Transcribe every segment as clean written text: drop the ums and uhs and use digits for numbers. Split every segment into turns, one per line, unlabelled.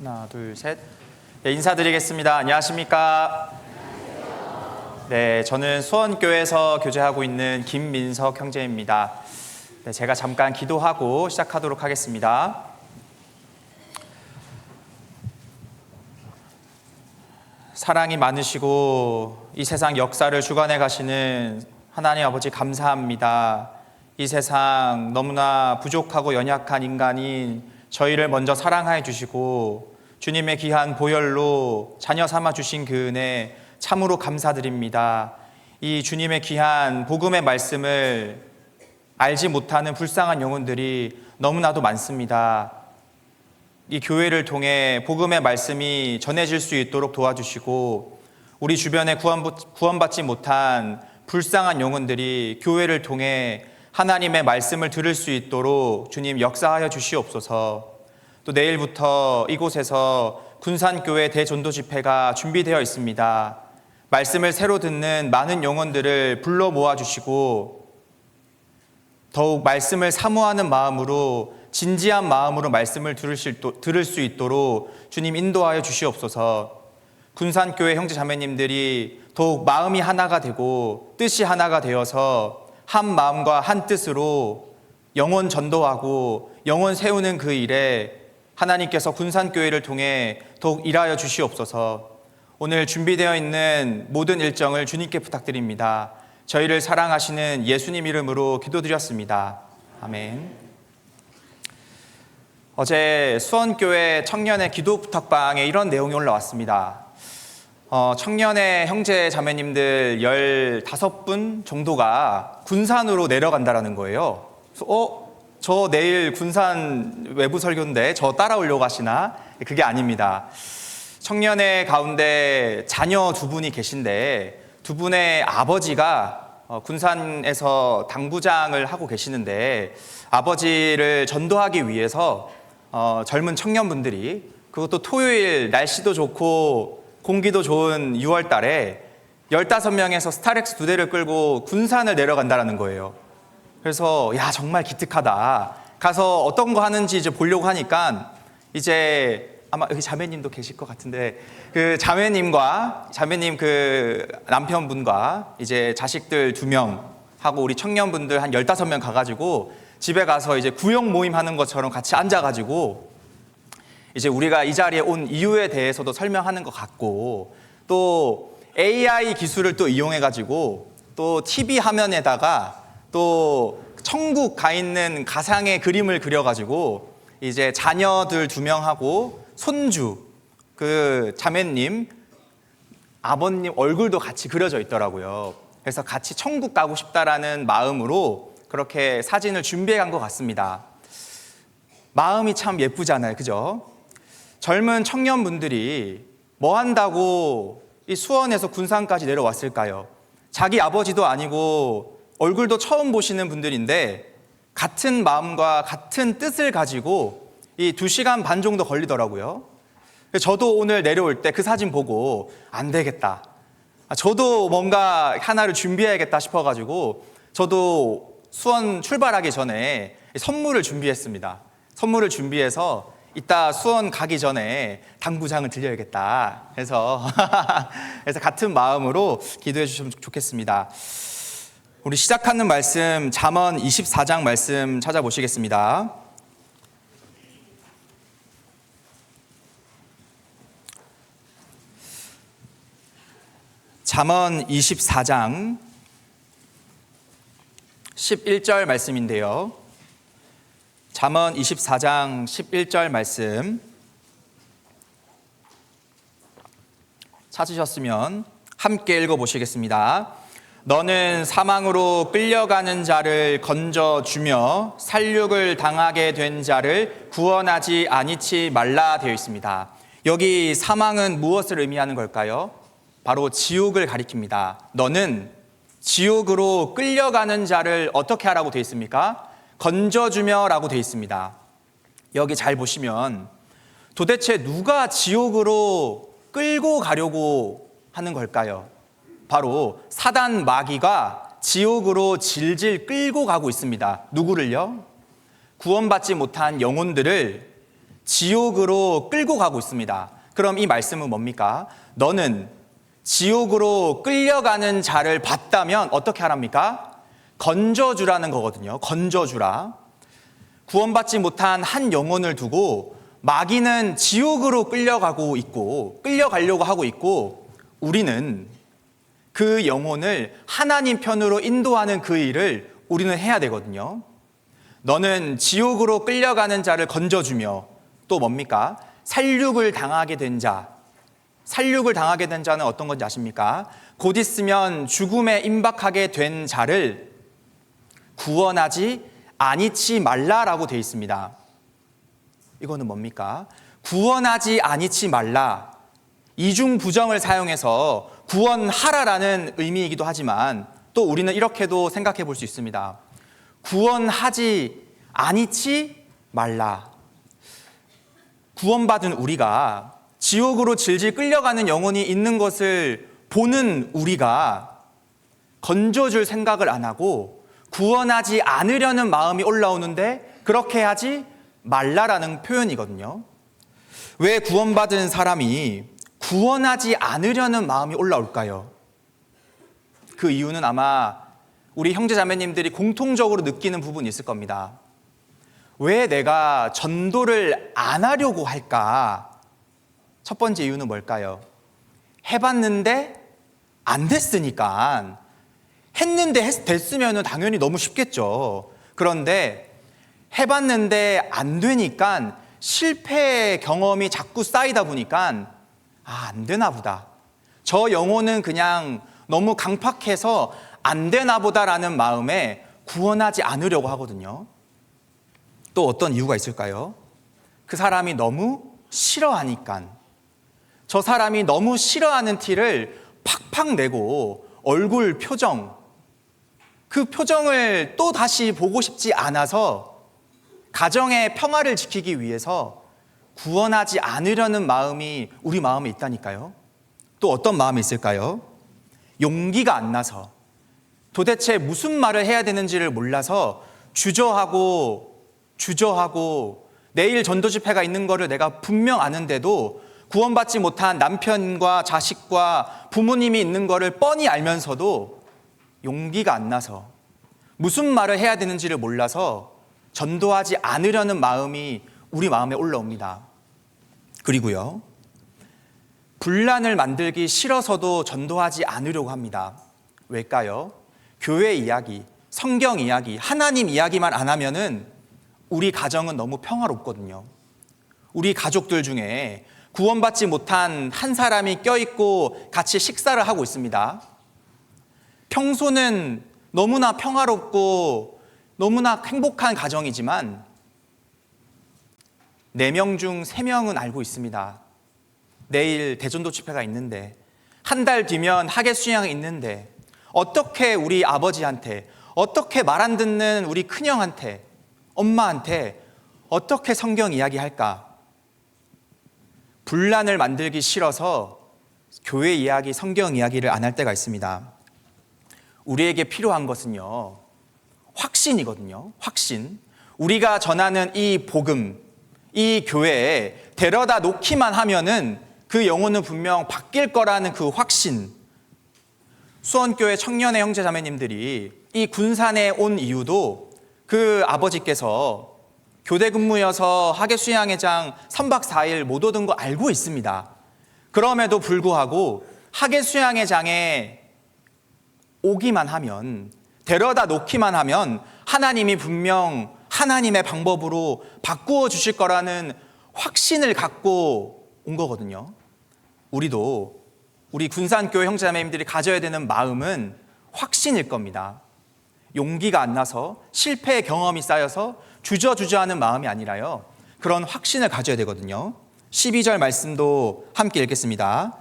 하나, 둘, 셋. 네, 인사드리겠습니다. 안녕하십니까? 네, 저는 수원교회에서 교제하고 있는 김민석 형제입니다. 네, 제가 잠깐 기도하고 시작하도록 하겠습니다. 사랑이 많으시고 이 세상 역사를 주관해 가시는 하나님 아버지 감사합니다. 이 세상 너무나 부족하고 연약한 인간인 저희를 먼저 사랑하여 주시고 주님의 귀한 보혈로 자녀 삼아 주신 그 은혜 참으로 감사드립니다. 이 주님의 귀한 복음의 말씀을 알지 못하는 불쌍한 영혼들이 너무나도 많습니다. 이 교회를 통해 복음의 말씀이 전해질 수 있도록 도와주시고 우리 주변에 구원받지 못한 불쌍한 영혼들이 교회를 통해 하나님의 말씀을 들을 수 있도록 주님 역사하여 주시옵소서. 또 내일부터 이곳에서 군산교회 대전도 집회가 준비되어 있습니다. 말씀을 새로 듣는 많은 영혼들을 불러 모아주시고 더욱 말씀을 사모하는 마음으로 진지한 마음으로 말씀을 들을 수 있도록 주님 인도하여 주시옵소서. 군산교회 형제 자매님들이 더욱 마음이 하나가 되고 뜻이 하나가 되어서 한 마음과 한 뜻으로 영혼 전도하고 영혼 세우는 그 일에 하나님께서 군산교회를 통해 더욱 일하여 주시옵소서. 오늘 준비되어 있는 모든 일정을 주님께 부탁드립니다. 저희를 사랑하시는 예수님 이름으로 기도드렸습니다. 아멘. 어제 수원교회 청년의 기도 부탁방에 이런 내용이 올라왔습니다. 청년의 형제 자매님들 15분 정도가 군산으로 내려간다라는 거예요. 그래서 저 내일 군산 외부 설교인데 저 따라오려고 하시나? 그게 아닙니다. 청년의 가운데 자녀 2분이 계신데 두 분의 아버지가 군산에서 당구장을 하고 계시는데 아버지를 전도하기 위해서 젊은 청년분들이 그것도 토요일 날씨도 좋고 공기도 좋은 6월 달에 15명에서 스타렉스 2대를 끌고 군산을 내려간다는 거예요. 그래서 야 정말 기특하다. 가서 어떤 거 하는지 이제 보려고 하니까 이제 아마 여기 자매님도 계실 것 같은데 그 자매님 그 남편분과 이제 자식들 2명 하고 우리 청년분들 한 15명 가가지고 집에 가서 이제 구역 모임 하는 것처럼 같이 앉아가지고 이제 우리가 이 자리에 온 이유에 대해서도 설명하는 것 같고 또 AI 기술을 또 이용해가지고 또 TV 화면에다가 또 천국 가 있는 가상의 그림을 그려가지고 이제 자녀들 2명하고 손주 그 자매님 아버님 얼굴도 같이 그려져 있더라고요. 그래서 같이 천국 가고 싶다라는 마음으로 그렇게 사진을 준비해 간 것 같습니다. 마음이 참 예쁘잖아요, 그죠? 젊은 청년분들이 뭐 한다고 이 수원에서 군산까지 내려왔을까요? 자기 아버지도 아니고 얼굴도 처음 보시는 분들인데 같은 마음과 같은 뜻을 가지고 이 2시간 반 정도 걸리더라고요. 저도 오늘 내려올 때 그 사진 보고 안 되겠다. 저도 뭔가 하나를 준비해야겠다 싶어가지고 저도 수원 출발하기 전에 선물을 준비했습니다. 선물을 준비해서 이따 수원 가기 전에 당구장을 들려야겠다 해서 그래서 같은 마음으로 기도해 주시면 좋겠습니다. 우리 시작하는 말씀 잠언 24장 말씀 찾아보시겠습니다. 잠언 24장 11절 말씀인데요. 잠언 24장 11절 말씀 찾으셨으면 함께 읽어보시겠습니다. 너는 사망으로 끌려가는 자를 건져주며 살육을 당하게 된 자를 구원하지 아니치 말라 되어 있습니다. 여기 사망은 무엇을 의미하는 걸까요? 바로 지옥을 가리킵니다. 너는 지옥으로 끌려가는 자를 어떻게 하라고 되어 있습니까? 건져주며 라고 되어 있습니다. 여기 잘 보시면 도대체 누가 지옥으로 끌고 가려고 하는 걸까요? 바로 사단 마귀가 지옥으로 질질 끌고 가고 있습니다. 누구를요? 구원받지 못한 영혼들을 지옥으로 끌고 가고 있습니다. 그럼 이 말씀은 뭡니까? 너는 지옥으로 끌려가는 자를 봤다면 어떻게 하랍니까? 건져주라는 거거든요. 건져주라. 구원받지 못한 한 영혼을 두고 마귀는 지옥으로 끌려가고 있고 끌려가려고 하고 있고 우리는 그 영혼을 하나님 편으로 인도하는 그 일을 우리는 해야 되거든요. 너는 지옥으로 끌려가는 자를 건져주며 또 뭡니까? 살육을 당하게 된 자. 살육을 당하게 된 자는 어떤 건지 아십니까? 곧 있으면 죽음에 임박하게 된 자를 구원하지 아니치 말라라고 되어 있습니다. 이거는 뭡니까? 구원하지 아니치 말라. 이중 부정을 사용해서 구원하라라는 의미이기도 하지만 또 우리는 이렇게도 생각해 볼 수 있습니다. 구원하지 아니치 말라. 구원받은 우리가 지옥으로 질질 끌려가는 영혼이 있는 것을 보는 우리가 건져줄 생각을 안 하고 구원하지 않으려는 마음이 올라오는데 그렇게 하지 말라라는 표현이거든요. 왜 구원받은 사람이 구원하지 않으려는 마음이 올라올까요? 그 이유는 아마 우리 형제자매님들이 공통적으로 느끼는 부분이 있을 겁니다. 왜 내가 전도를 안 하려고 할까? 첫 번째 이유는 뭘까요? 해봤는데 안 됐으니까. 했는데 됐으면 당연히 너무 쉽겠죠. 그런데 해봤는데 안 되니까 실패 경험이 자꾸 쌓이다 보니까 안 되나 보다. 저 영혼은 그냥 너무 강팍해서 안 되나 보다라는 마음에 구원하지 않으려고 하거든요. 또 어떤 이유가 있을까요? 그 사람이 너무 싫어하니까. 저 사람이 너무 싫어하는 티를 팍팍 내고 얼굴 표정, 그 표정을 또 다시 보고 싶지 않아서 가정의 평화를 지키기 위해서 구원하지 않으려는 마음이 우리 마음에 있다니까요. 또 어떤 마음이 있을까요? 용기가 안 나서 도대체 무슨 말을 해야 되는지를 몰라서 주저하고 내일 전도 집회가 있는 거를 내가 분명 아는데도 구원받지 못한 남편과 자식과 부모님이 있는 거를 뻔히 알면서도 용기가 안 나서 무슨 말을 해야 되는지를 몰라서 전도하지 않으려는 마음이 우리 마음에 올라옵니다. 그리고요, 분란을 만들기 싫어서도 전도하지 않으려고 합니다. 왜일까요? 교회 이야기, 성경 이야기, 하나님 이야기만 안 하면은 우리 가정은 너무 평화롭거든요. 우리 가족들 중에 구원받지 못한 한 사람이 껴있고 같이 식사를 하고 있습니다. 평소는 너무나 평화롭고 너무나 행복한 가정이지만 4명 중 3명은 알고 있습니다. 내일 대전도 집회가 있는데 한 달 뒤면 하계 수양이 있는데 어떻게 우리 아버지한테, 어떻게 말 안 듣는 우리 큰형한테, 엄마한테 어떻게 성경 이야기할까? 분란을 만들기 싫어서 교회 이야기, 성경 이야기를 안 할 때가 있습니다. 우리에게 필요한 것은요, 확신이거든요. 확신. 우리가 전하는 이 복음, 이 교회에 데려다 놓기만 하면은 그 영혼은 분명 바뀔 거라는 그 확신. 수원교회 청년의 형제 자매님들이 이 군산에 온 이유도 그 아버지께서 교대 근무여서 하계 수양회장 3박 4일 못 오던 거 알고 있습니다. 그럼에도 불구하고 하계 수양회장에 오기만 하면, 데려다 놓기만 하면 하나님이 분명 하나님의 방법으로 바꾸어 주실 거라는 확신을 갖고 온 거거든요. 우리도 우리 군산교회 형제자매님들이 가져야 되는 마음은 확신일 겁니다. 용기가 안 나서 실패의 경험이 쌓여서 주저하는 마음이 아니라요, 그런 확신을 가져야 되거든요. 12절 말씀도 함께 읽겠습니다.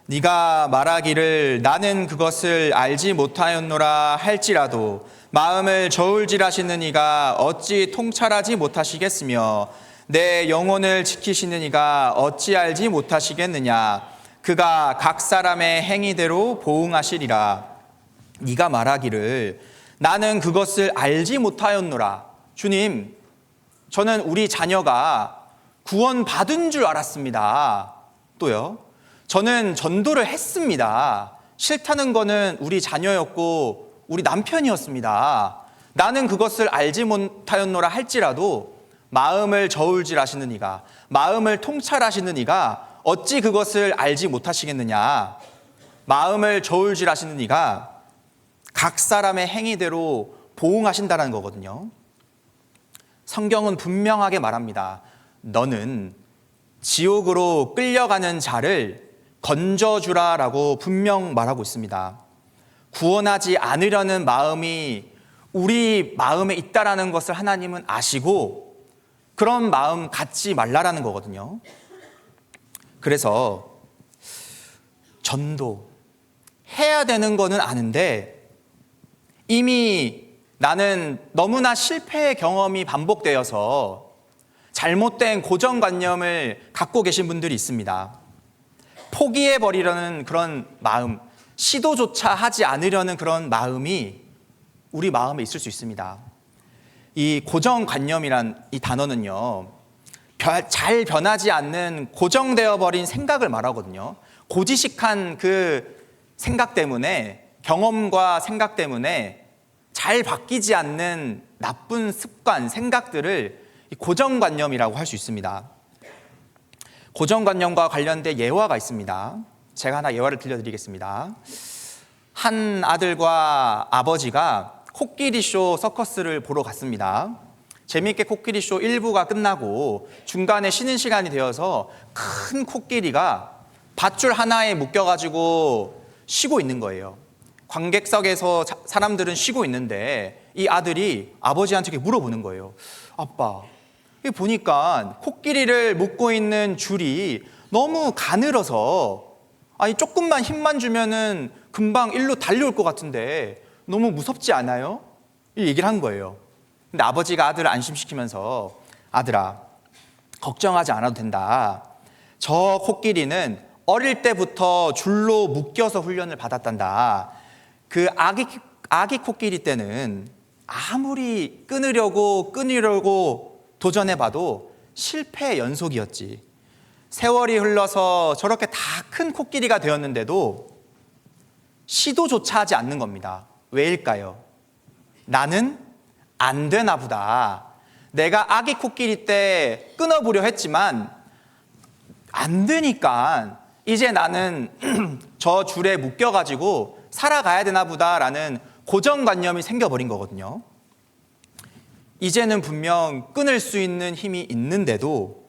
네가 말하기를 나는 그것을 알지 못하였노라 할지라도 마음을 저울질하시는 이가 어찌 통찰하지 못하시겠으며 내 영혼을 지키시는 이가 어찌 알지 못하시겠느냐. 그가 각 사람의 행위대로 보응하시리라. 네가 말하기를 나는 그것을 알지 못하였노라. 주님, 저는 우리 자녀가 구원 받은 줄 알았습니다. 또요, 저는 전도를 했습니다. 싫다는 거는 우리 자녀였고 우리 남편이었습니다. 나는 그것을 알지 못하였노라 할지라도 마음을 저울질하시는 이가, 마음을 통찰하시는 이가 어찌 그것을 알지 못하시겠느냐. 마음을 저울질하시는 이가 각 사람의 행위대로 보응하신다는 거거든요. 성경은 분명하게 말합니다. 너는 지옥으로 끌려가는 자를 건져주라라고 분명 말하고 있습니다. 구원하지 않으려는 마음이 우리 마음에 있다라는 것을 하나님은 아시고 그런 마음 갖지 말라라는 거거든요. 그래서 전도 해야 되는 거는 아는데 이미 나는 너무나 실패의 경험이 반복되어서 잘못된 고정관념을 갖고 계신 분들이 있습니다. 포기해버리려는 그런 마음, 시도조차 하지 않으려는 그런 마음이 우리 마음에 있을 수 있습니다. 이 고정관념이란 이 단어는요, 잘 변하지 않는 고정되어 버린 생각을 말하거든요. 고지식한 그 생각 때문에, 경험과 생각 때문에 잘 바뀌지 않는 나쁜 습관, 생각들을 고정관념이라고 할 수 있습니다. 고정관념과 관련된 예화가 있습니다. 제가 하나 예화를 들려드리겠습니다. 한 아들과 아버지가 코끼리쇼 서커스를 보러 갔습니다. 재미있게 코끼리쇼 1부가 끝나고 중간에 쉬는 시간이 되어서 큰 코끼리가 밧줄 하나에 묶여가지고 쉬고 있는 거예요. 관객석에서 사람들은 쉬고 있는데 이 아들이 아버지한테 이렇게 물어보는 거예요. 아빠, 보니까 코끼리를 묶고 있는 줄이 너무 가늘어서 조금만 힘만 주면은 금방 일로 달려올 것 같은데 너무 무섭지 않아요? 이 얘기를 한 거예요. 근데 아버지가 아들을 안심시키면서 아들아, 걱정하지 않아도 된다. 저 코끼리는 어릴 때부터 줄로 묶여서 훈련을 받았단다. 그 아기 코끼리 때는 아무리 끊으려고 도전해봐도 실패의 연속이었지. 세월이 흘러서 저렇게 다 큰 코끼리가 되었는데도 시도조차 하지 않는 겁니다. 왜일까요? 나는 안 되나 보다. 내가 아기 코끼리 때 끊어보려 했지만 안 되니까 이제 나는 저 줄에 묶여가지고 살아가야 되나 보다라는 고정관념이 생겨버린 거거든요. 이제는 분명 끊을 수 있는 힘이 있는데도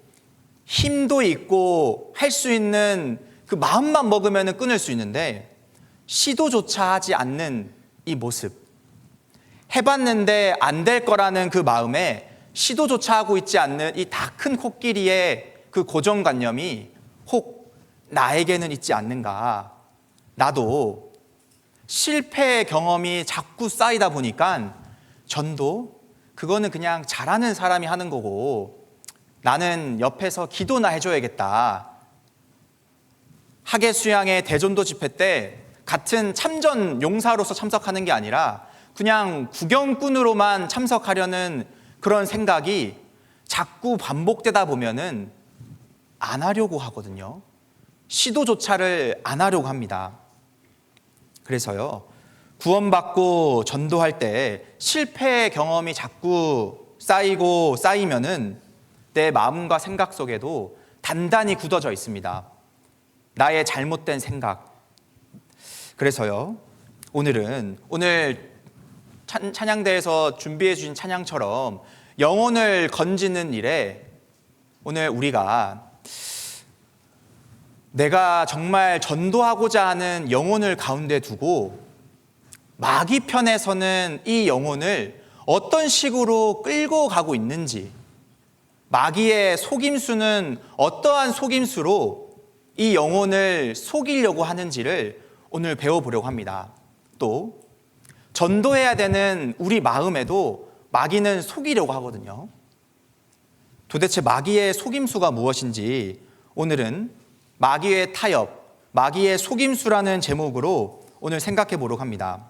힘도 있고 할 수 있는 그 마음만 먹으면 끊을 수 있는데 시도조차 하지 않는 이 모습, 해봤는데 안 될 거라는 그 마음에 시도조차 하고 있지 않는 이 다 큰 코끼리의 그 고정관념이 혹 나에게는 있지 않는가. 나도 실패의 경험이 자꾸 쌓이다 보니까 전도 그거는 그냥 잘하는 사람이 하는 거고 나는 옆에서 기도나 해줘야겠다. 하계수양의 대전도 집회 때 같은 참전 용사로서 참석하는 게 아니라 그냥 구경꾼으로만 참석하려는 그런 생각이 자꾸 반복되다 보면은 안 하려고 하거든요. 시도조차를 안 하려고 합니다. 그래서요, 구원받고 전도할 때 실패의 경험이 자꾸 쌓이면은 내 마음과 생각 속에도 단단히 굳어져 있습니다. 나의 잘못된 생각. 그래서요, 오늘 찬양대에서 준비해 주신 찬양처럼 영혼을 건지는 일에 오늘 우리가 내가 정말 전도하고자 하는 영혼을 가운데 두고 마귀 편에서는 이 영혼을 어떤 식으로 끌고 가고 있는지, 마귀의 속임수는 어떠한 속임수로 이 영혼을 속이려고 하는지를 오늘 배워보려고 합니다. 또 전도해야 되는 우리 마음에도 마귀는 속이려고 하거든요. 도대체 마귀의 속임수가 무엇인지 오늘은 마귀의 타협, 마귀의 속임수라는 제목으로 오늘 생각해 보려고 합니다.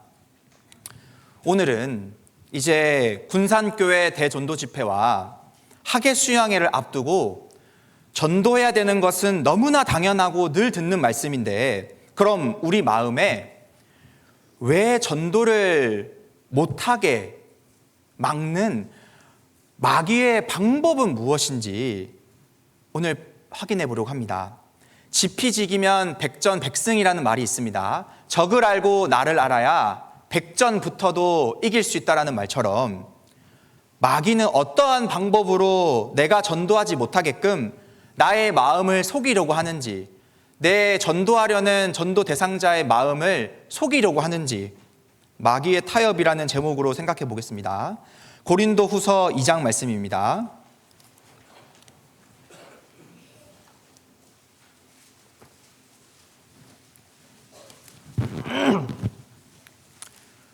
오늘은 이제 군산교회 대전도 집회와 하계수양회를 앞두고 전도해야 되는 것은 너무나 당연하고 늘 듣는 말씀인데, 그럼 우리 마음에 왜 전도를 못하게 막는 마귀의 방법은 무엇인지 오늘 확인해 보려고 합니다. 지피지기면 백전백승이라는 말이 있습니다. 적을 알고 나를 알아야 백전부터도 이길 수 있다는 말처럼, 마귀는 어떠한 방법으로 내가 전도하지 못하게끔 나의 마음을 속이려고 하는지, 내 전도하려는 전도 대상자의 마음을 속이려고 하는지, 마귀의 타협이라는 제목으로 생각해 보겠습니다. 고린도 후서 2장 말씀입니다.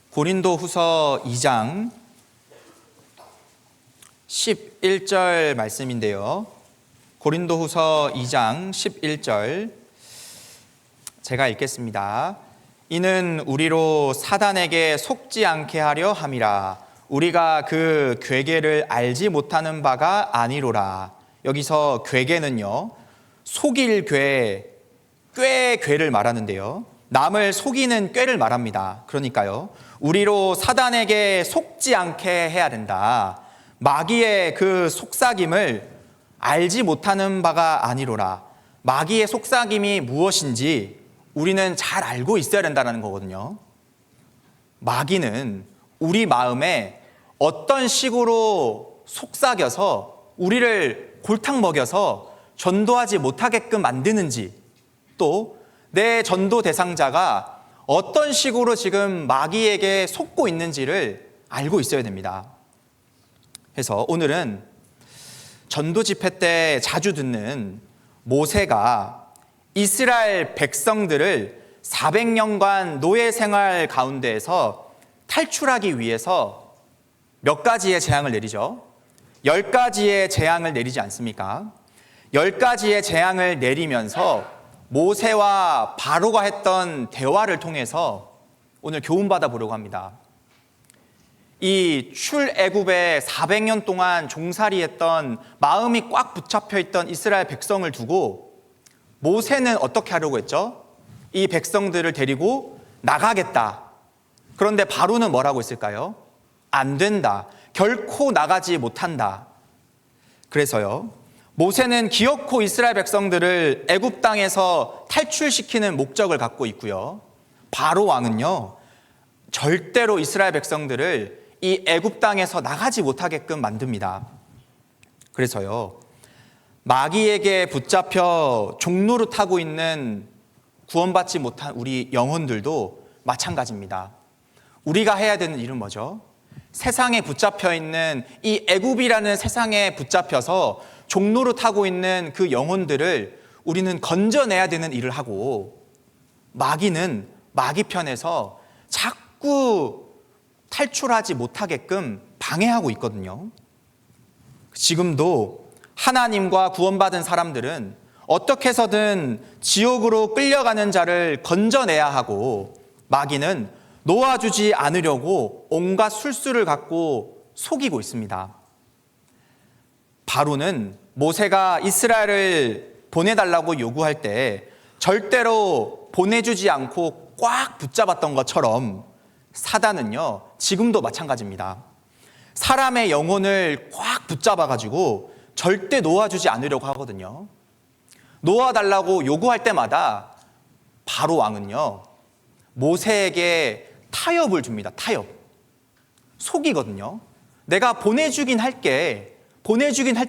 고린도 후서 2장 11절 말씀인데요. 고린도 후서 2장 11절 제가 읽겠습니다. 이는 우리로 사단에게 속지 않게 하려 함이라. 우리가 그 괴계를 알지 못하는 바가 아니로라. 여기서 괴계는요, 속일 괴, 꾀 괴를 말하는데요. 남을 속이는 꾀를 말합니다. 그러니까요, 우리로 사단에게 속지 않게 해야 된다. 마귀의 그 속삭임을 알지 못하는 바가 아니로라. 마귀의 속삭임이 무엇인지 우리는 잘 알고 있어야 된다는 거거든요. 마귀는 우리 마음에 어떤 식으로 속삭여서 우리를 골탕 먹여서 전도하지 못하게끔 만드는지, 또 내 전도 대상자가 어떤 식으로 지금 마귀에게 속고 있는지를 알고 있어야 됩니다. 그래서 오늘은 전도 집회 때 자주 듣는 모세가 이스라엘 백성들을 400년간 노예 생활 가운데에서 탈출하기 위해서 몇 가지의 재앙을 내리죠. 10가지의 재앙을 내리지 않습니까? 10가지의 재앙을 내리면서 모세와 바로가 했던 대화를 통해서 오늘 교훈받아 보려고 합니다. 이 출애굽에 400년 동안 종살이했던, 마음이 꽉 붙잡혀 있던 이스라엘 백성을 두고 모세는 어떻게 하려고 했죠? 이 백성들을 데리고 나가겠다. 그런데 바로는 뭐라고 했을까요? 안 된다. 결코 나가지 못한다. 그래서요, 모세는 기어코 이스라엘 백성들을 애굽 땅에서 탈출시키는 목적을 갖고 있고요, 바로 왕은요, 절대로 이스라엘 백성들을 이 애굽 땅에서 나가지 못하게끔 만듭니다. 그래서요, 마귀에게 붙잡혀 종노릇하고 있는 구원받지 못한 우리 영혼들도 마찬가지입니다. 우리가 해야 되는 일은 뭐죠? 세상에 붙잡혀 있는 이 애굽이라는 세상에 붙잡혀서 종노릇하고 있는 그 영혼들을 우리는 건져내야 되는 일을 하고, 마귀는 마귀 편에서 자꾸 탈출하지 못하게끔 방해하고 있거든요. 지금도 하나님과 구원받은 사람들은 어떻게 해서든 지옥으로 끌려가는 자를 건져내야 하고, 마귀는 놓아주지 않으려고 온갖 술수를 갖고 속이고 있습니다. 바로는 모세가 이스라엘을 보내달라고 요구할 때 절대로 보내주지 않고 꽉 붙잡았던 것처럼, 사단은요, 지금도 마찬가지입니다. 사람의 영혼을 꽉 붙잡아가지고 절대 놓아주지 않으려고 하거든요. 놓아달라고 요구할 때마다 바로 왕은요, 모세에게 타협을 줍니다. 타협. 속이거든요. 내가 보내주긴 할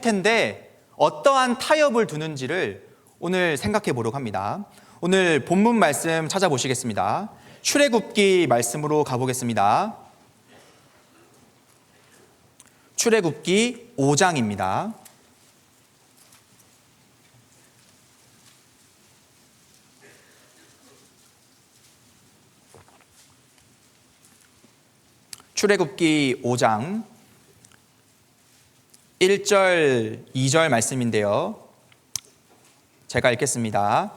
텐데 어떠한 타협을 두는지를 오늘 생각해 보려고 합니다. 오늘 본문 말씀 찾아보시겠습니다. 출애굽기 말씀으로 가보겠습니다. 출애굽기 5장입니다. 출애굽기 5장 1절, 2절 말씀인데요. 제가 읽겠습니다.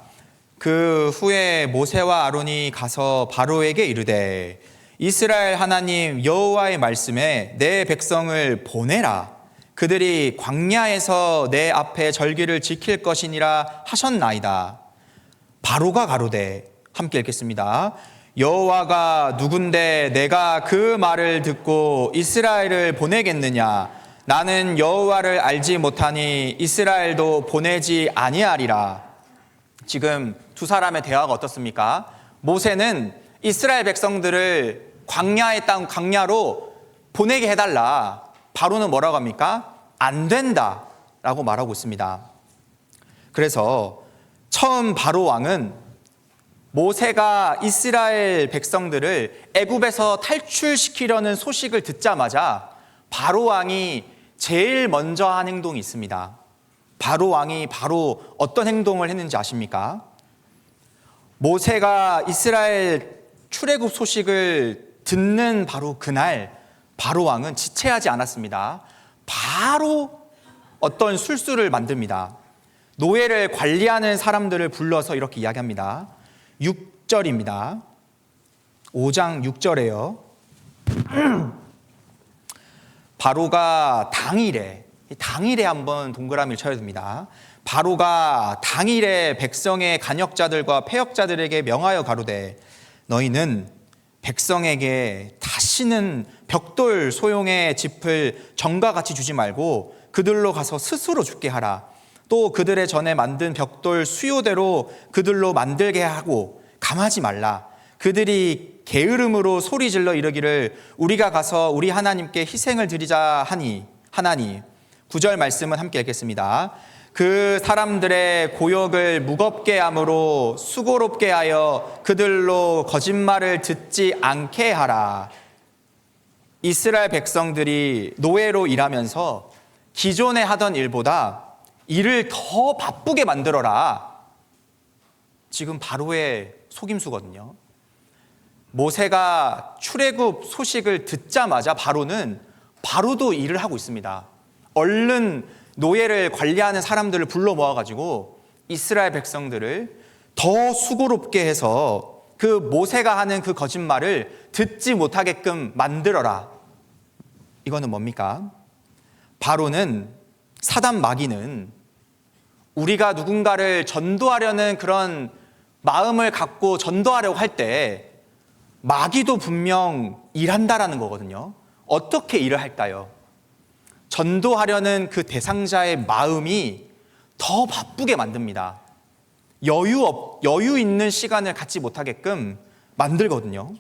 그 후에 모세와 아론이 가서 바로에게 이르되, 이스라엘 하나님 여호와의 말씀에 내 백성을 보내라. 그들이 광야에서 내 앞에 절기를 지킬 것이니라 하셨나이다. 바로가 가로되, 함께 읽겠습니다. 여호와가 누군데 내가 그 말을 듣고 이스라엘을 보내겠느냐? 나는 여호와를 알지 못하니 이스라엘도 보내지 아니하리라. 지금 두 사람의 대화가 어떻습니까? 모세는 이스라엘 백성들을 광야의 땅, 광야로 보내게 해달라. 바로는 뭐라고 합니까? 안 된다 라고 말하고 있습니다. 그래서 처음 바로 왕은 모세가 이스라엘 백성들을 애굽에서 탈출시키려는 소식을 듣자마자 바로 왕이 제일 먼저 한 행동이 있습니다. 바로 왕이 바로 어떤 행동을 했는지 아십니까? 모세가 이스라엘 출애굽 소식을 듣는 바로 그날 바로 왕은 지체하지 않았습니다. 바로 어떤 술수를 만듭니다. 노예를 관리하는 사람들을 불러서 이렇게 이야기합니다. 6절입니다. 5장 6절에요. 바로가 당일에 한번 동그라미를 쳐야 됩니다. 바로가 당일에 백성의 간역자들과 패역자들에게 명하여 가로되, 너희는 백성에게 다시는 벽돌 소용의 짚을 전과 같이 주지 말고 그들로 가서 스스로 죽게 하라. 또 그들의 전에 만든 벽돌 수요대로 그들로 만들게 하고 감하지 말라. 그들이 게으름으로 소리질러 이르기를 우리가 가서 우리 하나님께 희생을 드리자 하니 9절 말씀은 함께 읽겠습니다. 그 사람들의 고역을 무겁게 함으로 수고롭게 하여 그들로 거짓말을 듣지 않게 하라. 이스라엘 백성들이 노예로 일하면서 기존에 하던 일보다 일을 더 바쁘게 만들어라. 지금 바로의 속임수거든요. 모세가 출애굽 소식을 듣자마자 바로도 일을 하고 있습니다. 얼른 노예를 관리하는 사람들을 불러 모아가지고 이스라엘 백성들을 더 수고롭게 해서 그 모세가 하는 그 거짓말을 듣지 못하게끔 만들어라. 이거는 뭡니까? 바로는, 사단 마귀는 우리가 누군가를 전도하려는 그런 마음을 갖고 전도하려고 할 때 마귀도 분명 일한다라는 거거든요. 어떻게 일을 할까요? 전도하려는 그 대상자의 마음이 더 바쁘게 만듭니다. 여유 있는 시간을 갖지 못하게끔 만들거든요.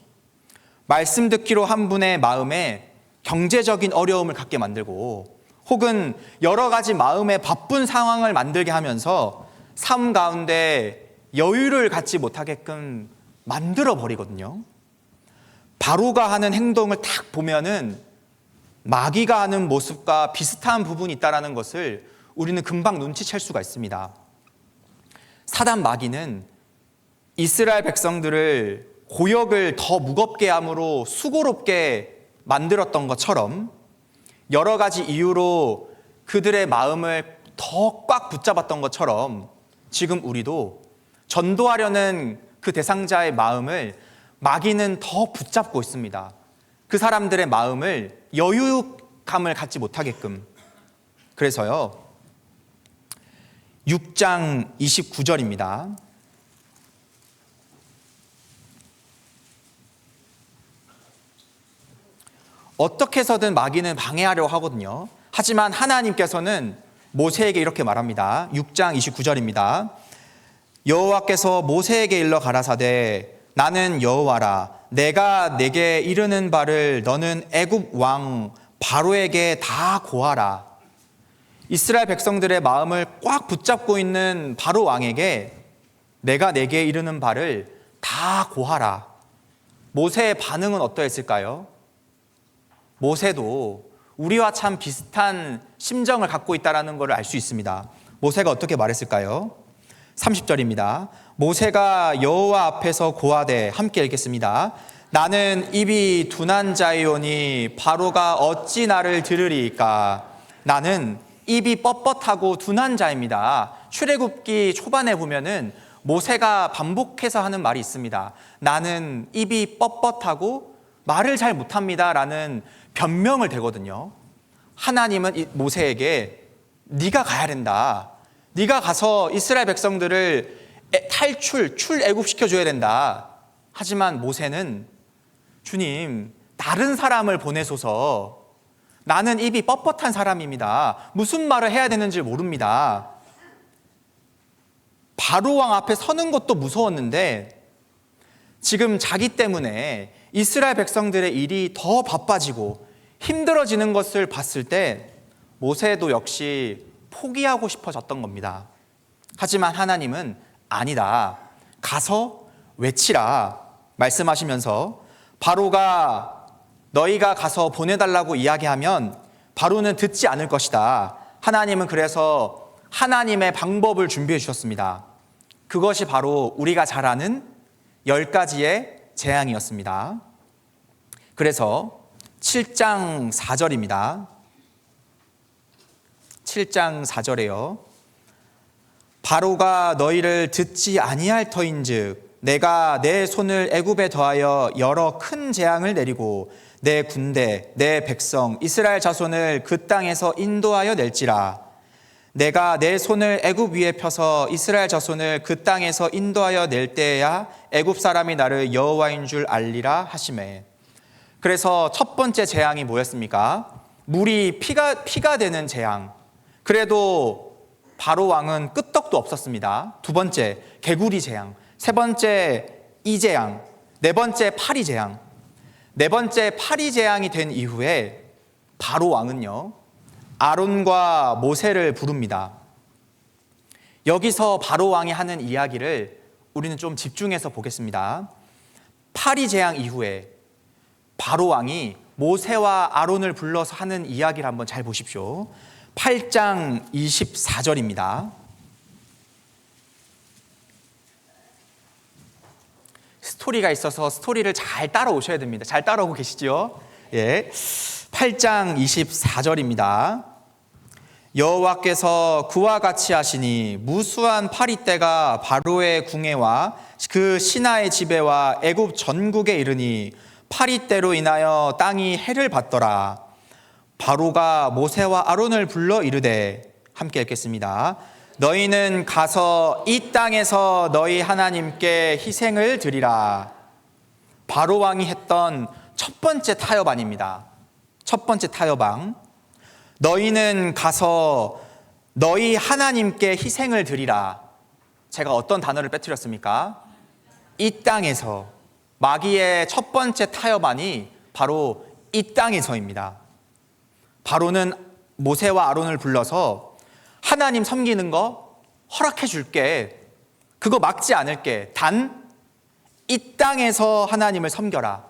말씀 듣기로 한 분의 마음에 경제적인 어려움을 갖게 만들고, 혹은 여러 가지 마음의 바쁜 상황을 만들게 하면서 삶 가운데 여유를 갖지 못하게끔 만들어 버리거든요. 바로가 하는 행동을 딱 보면은 마귀가 하는 모습과 비슷한 부분이 있다는 것을 우리는 금방 눈치챌 수가 있습니다. 사단 마귀는 이스라엘 백성들을 고역을 더 무겁게 함으로 수고롭게 만들었던 것처럼 여러 가지 이유로 그들의 마음을 더 꽉 붙잡았던 것처럼 지금 우리도 전도하려는 그 대상자의 마음을 마귀는 더 붙잡고 있습니다. 그 사람들의 마음을 여유감을 갖지 못하게끔. 그래서요, 6장 29절입니다. 어떻게 해서든 마귀는 방해하려고 하거든요. 하지만 하나님께서는 모세에게 이렇게 말합니다. 6장 29절입니다. 여호와께서 모세에게 일러 가라사대, 나는 여호와라. 내가 내게 이르는 바를 너는 애굽 왕 바로에게 다 고하라. 이스라엘 백성들의 마음을 꽉 붙잡고 있는 바로 왕에게 내가 내게 이르는 바를 다 고하라. 모세의 반응은 어떠했을까요? 모세도 우리와 참 비슷한 심정을 갖고 있다는 것을 알 수 있습니다. 모세가 어떻게 말했을까요? 30절입니다. 모세가 여호와 앞에서 고하되, 함께 읽겠습니다. 나는 입이 둔한 자이오니 바로가 어찌 나를 들으리이까. 나는 입이 뻣뻣하고 둔한 자입니다. 출애굽기 초반에 보면은 모세가 반복해서 하는 말이 있습니다. 나는 입이 뻣뻣하고 말을 잘 못합니다 라는 변명을 대거든요. 하나님은 모세에게 네가 가야 된다. 네가 가서 이스라엘 백성들을 출애굽시켜 줘야 된다. 하지만 모세는 주님, 다른 사람을 보내소서. 나는 입이 뻣뻣한 사람입니다. 무슨 말을 해야 되는지 모릅니다. 바로 왕 앞에 서는 것도 무서웠는데 지금 자기 때문에 이스라엘 백성들의 일이 더 바빠지고 힘들어지는 것을 봤을 때 모세도 역시 포기하고 싶어졌던 겁니다. 하지만 하나님은 아니다. 가서 외치라 말씀하시면서 바로가 너희가 가서 보내달라고 이야기하면 바로는 듣지 않을 것이다. 하나님은 그래서 하나님의 방법을 준비해 주셨습니다. 그것이 바로 우리가 잘 아는 10가지의 재앙이었습니다. 그래서 7장 4절입니다. 7장 4절에요. 바로가 너희를 듣지 아니할 터인즉 내가 내 손을 애굽에 더하여 여러 큰 재앙을 내리고 내 군대, 내 백성, 이스라엘 자손을 그 땅에서 인도하여 낼지라. 내가 내 손을 애굽 위에 펴서 이스라엘 자손을 그 땅에서 인도하여 낼 때야 애굽 사람이 나를 여호와인 줄 알리라 하시매. 그래서 첫 번째 재앙이 뭐였습니까? 물이 피가 되는 재앙. 그래도 바로 왕은 끄떡도 없었습니다. 두 번째 개구리 재앙, 세 번째 이 재앙, 네 번째 파리 재앙. 네 번째 파리 재앙이 된 이후에 바로 왕은요 아론과 모세를 부릅니다. 여기서 바로 왕이 하는 이야기를 우리는 좀 집중해서 보겠습니다. 파리 재앙 이후에 바로 왕이 모세와 아론을 불러서 하는 이야기를 한번 잘 보십시오. 8장 24절입니다. 스토리가 있어서 스토리를 잘 따라오셔야 됩니다. 잘 따라오고 계시죠? 예. 8장 24절입니다. 여호와께서 그와 같이 하시니 무수한 파리떼가 바로의 궁에와 그 신하의 집에와 애굽 전국에 이르니 파리떼로 인하여 땅이 해를 받더라. 바로가 모세와 아론을 불러 이르되, 함께 읽겠습니다. 너희는 가서 이 땅에서 너희 하나님께 희생을 드리라. 바로 왕이 했던 첫 번째 타협안입니다. 첫 번째 타협안. 너희는 가서 너희 하나님께 희생을 드리라. 제가 어떤 단어를 빼뜨렸습니까? 이 땅에서. 마귀의 첫 번째 타협안이 바로 이 땅에서입니다. 바로는 모세와 아론을 불러서 하나님 섬기는 거 허락해 줄게. 그거 막지 않을게. 단 이 땅에서 하나님을 섬겨라.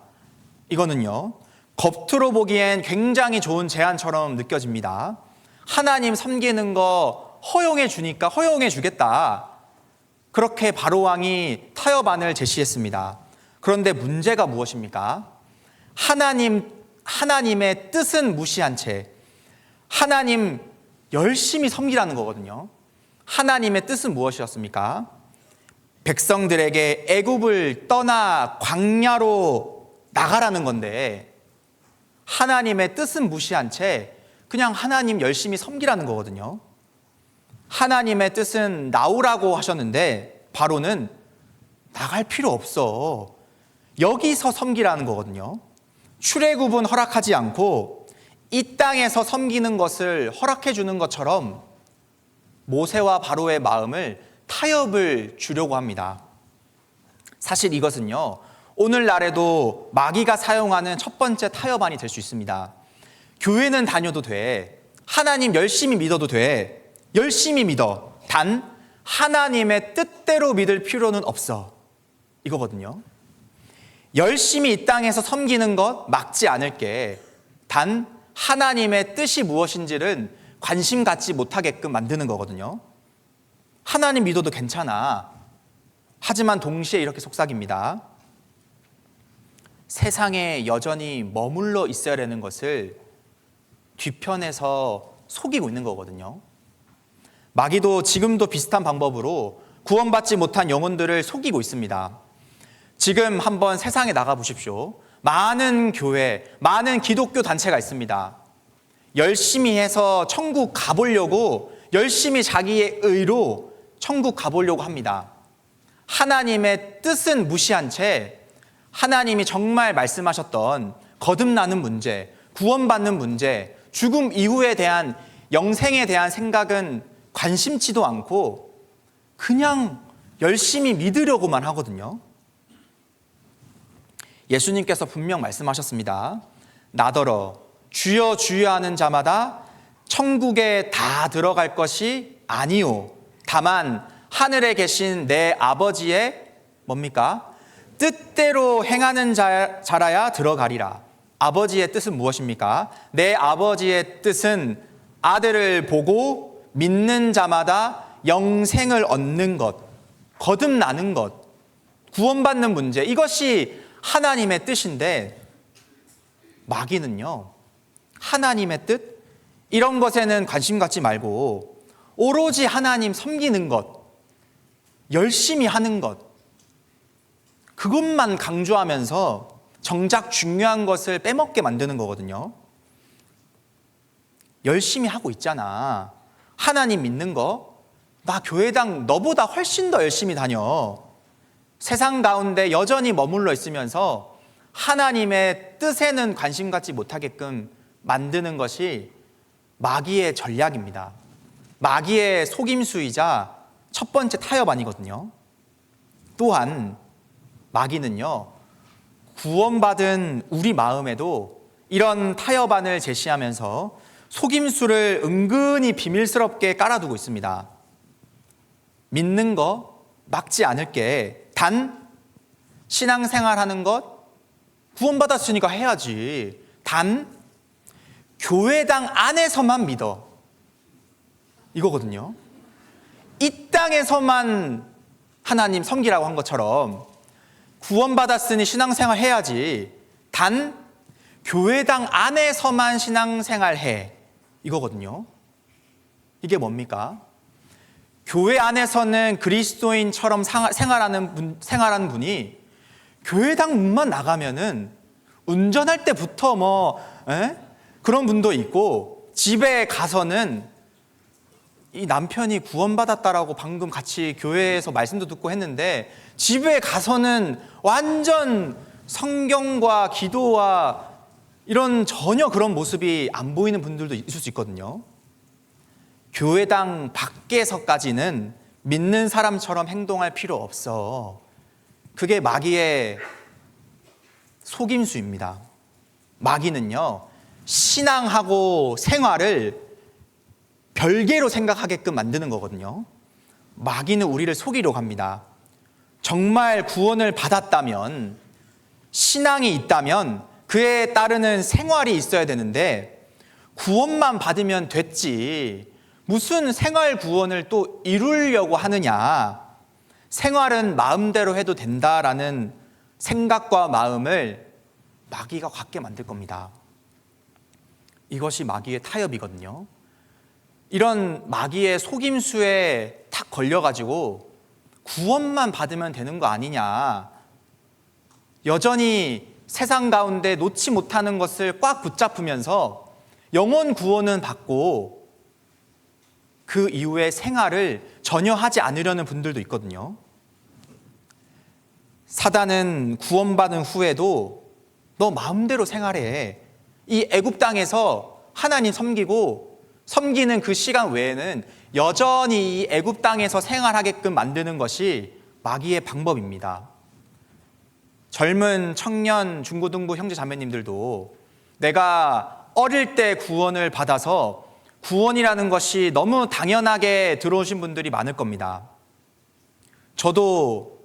이거는요 겉으로 보기엔 굉장히 좋은 제안처럼 느껴집니다. 하나님 섬기는 거 허용해 주니까 허용해 주겠다. 그렇게 바로 왕이 타협안을 제시했습니다. 그런데 문제가 무엇입니까? 하나님의 뜻은 무시한 채 하나님 열심히 섬기라는 거거든요. 하나님의 뜻은 무엇이었습니까? 백성들에게 애굽을 떠나 광야로 나가라는 건데 하나님의 뜻은 무시한 채 그냥 하나님 열심히 섬기라는 거거든요. 하나님의 뜻은 나오라고 하셨는데 바로는 나갈 필요 없어. 여기서 섬기라는 거거든요. 출애굽은 허락하지 않고 이 땅에서 섬기는 것을 허락해 주는 것처럼 모세와 바로의 마음을 타협을 주려고 합니다. 사실 이것은요 오늘날에도 마귀가 사용하는 첫 번째 타협안이 될 수 있습니다. 교회는 다녀도 돼. 하나님 열심히 믿어도 돼. 열심히 믿어. 단 하나님의 뜻대로 믿을 필요는 없어. 이거거든요. 열심히 이 땅에서 섬기는 것 막지 않을게. 단 하나님의 뜻이 무엇인지는 관심 갖지 못하게끔 만드는 거거든요. 하나님 믿어도 괜찮아. 하지만 동시에 이렇게 속삭입니다. 세상에 여전히 머물러 있어야 되는 것을 뒤편에서 속이고 있는 거거든요. 마귀도 지금도 비슷한 방법으로 구원받지 못한 영혼들을 속이고 있습니다. 지금 한번 세상에 나가 보십시오. 많은 교회, 많은 기독교 단체가 있습니다. 열심히 해서 천국 가보려고 열심히 자기의 의로 천국 가보려고 합니다. 하나님의 뜻은 무시한 채 하나님이 정말 말씀하셨던 거듭나는 문제, 구원받는 문제, 죽음 이후에 대한 영생에 대한 생각은 관심치도 않고 그냥 열심히 믿으려고만 하거든요. 예수님께서 분명 말씀하셨습니다. 나더러 주여 주여 하는 자마다 천국에 다 들어갈 것이 아니요 다만 하늘에 계신 내 아버지의 뭡니까? 뜻대로 행하는 자라야 들어가리라. 아버지의 뜻은 무엇입니까? 내 아버지의 뜻은 아들을 보고 믿는 자마다 영생을 얻는 것, 거듭나는 것, 구원받는 문제, 이것이 하나님의 뜻인데 마귀는요, 하나님의 뜻? 이런 것에는 관심 갖지 말고 오로지 하나님 섬기는 것, 열심히 하는 것, 그것만 강조하면서 정작 중요한 것을 빼먹게 만드는 거거든요. 열심히 하고 있잖아. 하나님 믿는 거, 나 교회당 너보다 훨씬 더 열심히 다녀. 세상 가운데 여전히 머물러 있으면서 하나님의 뜻에는 관심 갖지 못하게끔 만드는 것이 마귀의 전략입니다. 마귀의 속임수이자 첫 번째 타협안이거든요. 또한 마귀는요, 구원받은 우리 마음에도 이런 타협안을 제시하면서 속임수를 은근히 비밀스럽게 깔아두고 있습니다. 믿는 거 막지 않을게. 단 신앙생활하는 것 구원받았으니까 해야지. 단 교회당 안에서만 믿어. 이거거든요. 이 땅에서만 하나님 섬기라고 한 것처럼 구원받았으니 신앙생활 해야지. 단 교회당 안에서만 신앙생활 해. 이거거든요. 이게 뭡니까? 교회 안에서는 그리스도인처럼 생활하는 분이 교회당 문만 나가면은 운전할 때부터 그런 분도 있고, 집에 가서는 이 남편이 구원받았다라고 방금 같이 교회에서 말씀도 듣고 했는데 집에 가서는 완전 성경과 기도와 이런 전혀 그런 모습이 안 보이는 분들도 있을 수 있거든요. 교회당 밖에서까지는 믿는 사람처럼 행동할 필요 없어. 그게 마귀의 속임수입니다. 마귀는요, 신앙하고 생활을 별개로 생각하게끔 만드는 거거든요. 마귀는 우리를 속이려고 합니다. 정말 구원을 받았다면, 신앙이 있다면 그에 따르는 생활이 있어야 되는데 구원만 받으면 됐지, 무슨 생활 구원을 또 이루려고 하느냐, 생활은 마음대로 해도 된다라는 생각과 마음을 마귀가 갖게 만들 겁니다. 이것이 마귀의 타협이거든요. 이런 마귀의 속임수에 탁 걸려가지고 구원만 받으면 되는 거 아니냐, 여전히 세상 가운데 놓지 못하는 것을 꽉 붙잡으면서 영혼 구원은 받고 그 이후의 생활을 전혀 하지 않으려는 분들도 있거든요. 사단은 구원받은 후에도 너 마음대로 생활해. 이 애굽 땅에서 하나님 섬기는 그 시간 외에는 여전히 이 애굽 땅에서 생활하게끔 만드는 것이 마귀의 방법입니다. 젊은 청년, 중고등부 형제 자매님들도 내가 어릴 때 구원을 받아서 구원이라는 것이 너무 당연하게 들어오신 분들이 많을 겁니다. 저도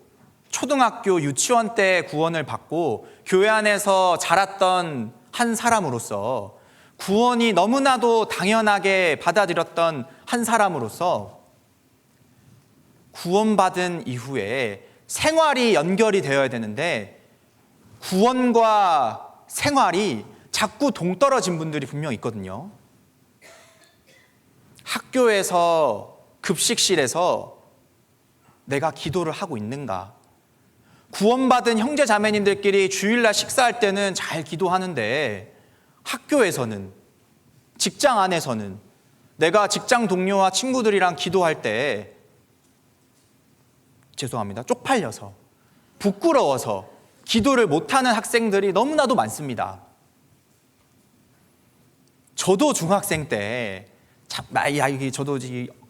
초등학교, 유치원 때 구원을 받고 교회 안에서 자랐던 한 사람으로서, 구원이 너무나도 당연하게 받아들였던 한 사람으로서 구원받은 이후에 생활이 연결이 되어야 되는데 구원과 생활이 자꾸 동떨어진 분들이 분명 있거든요. 학교에서, 급식실에서 내가 기도를 하고 있는가? 구원받은 형제 자매님들끼리 주일날 식사할 때는 잘 기도하는데 학교에서는, 직장 안에서는 내가 직장 동료와 친구들이랑 기도할 때 죄송합니다. 쪽팔려서, 부끄러워서 기도를 못하는 학생들이 너무나도 많습니다. 저도 중학생 때, 저도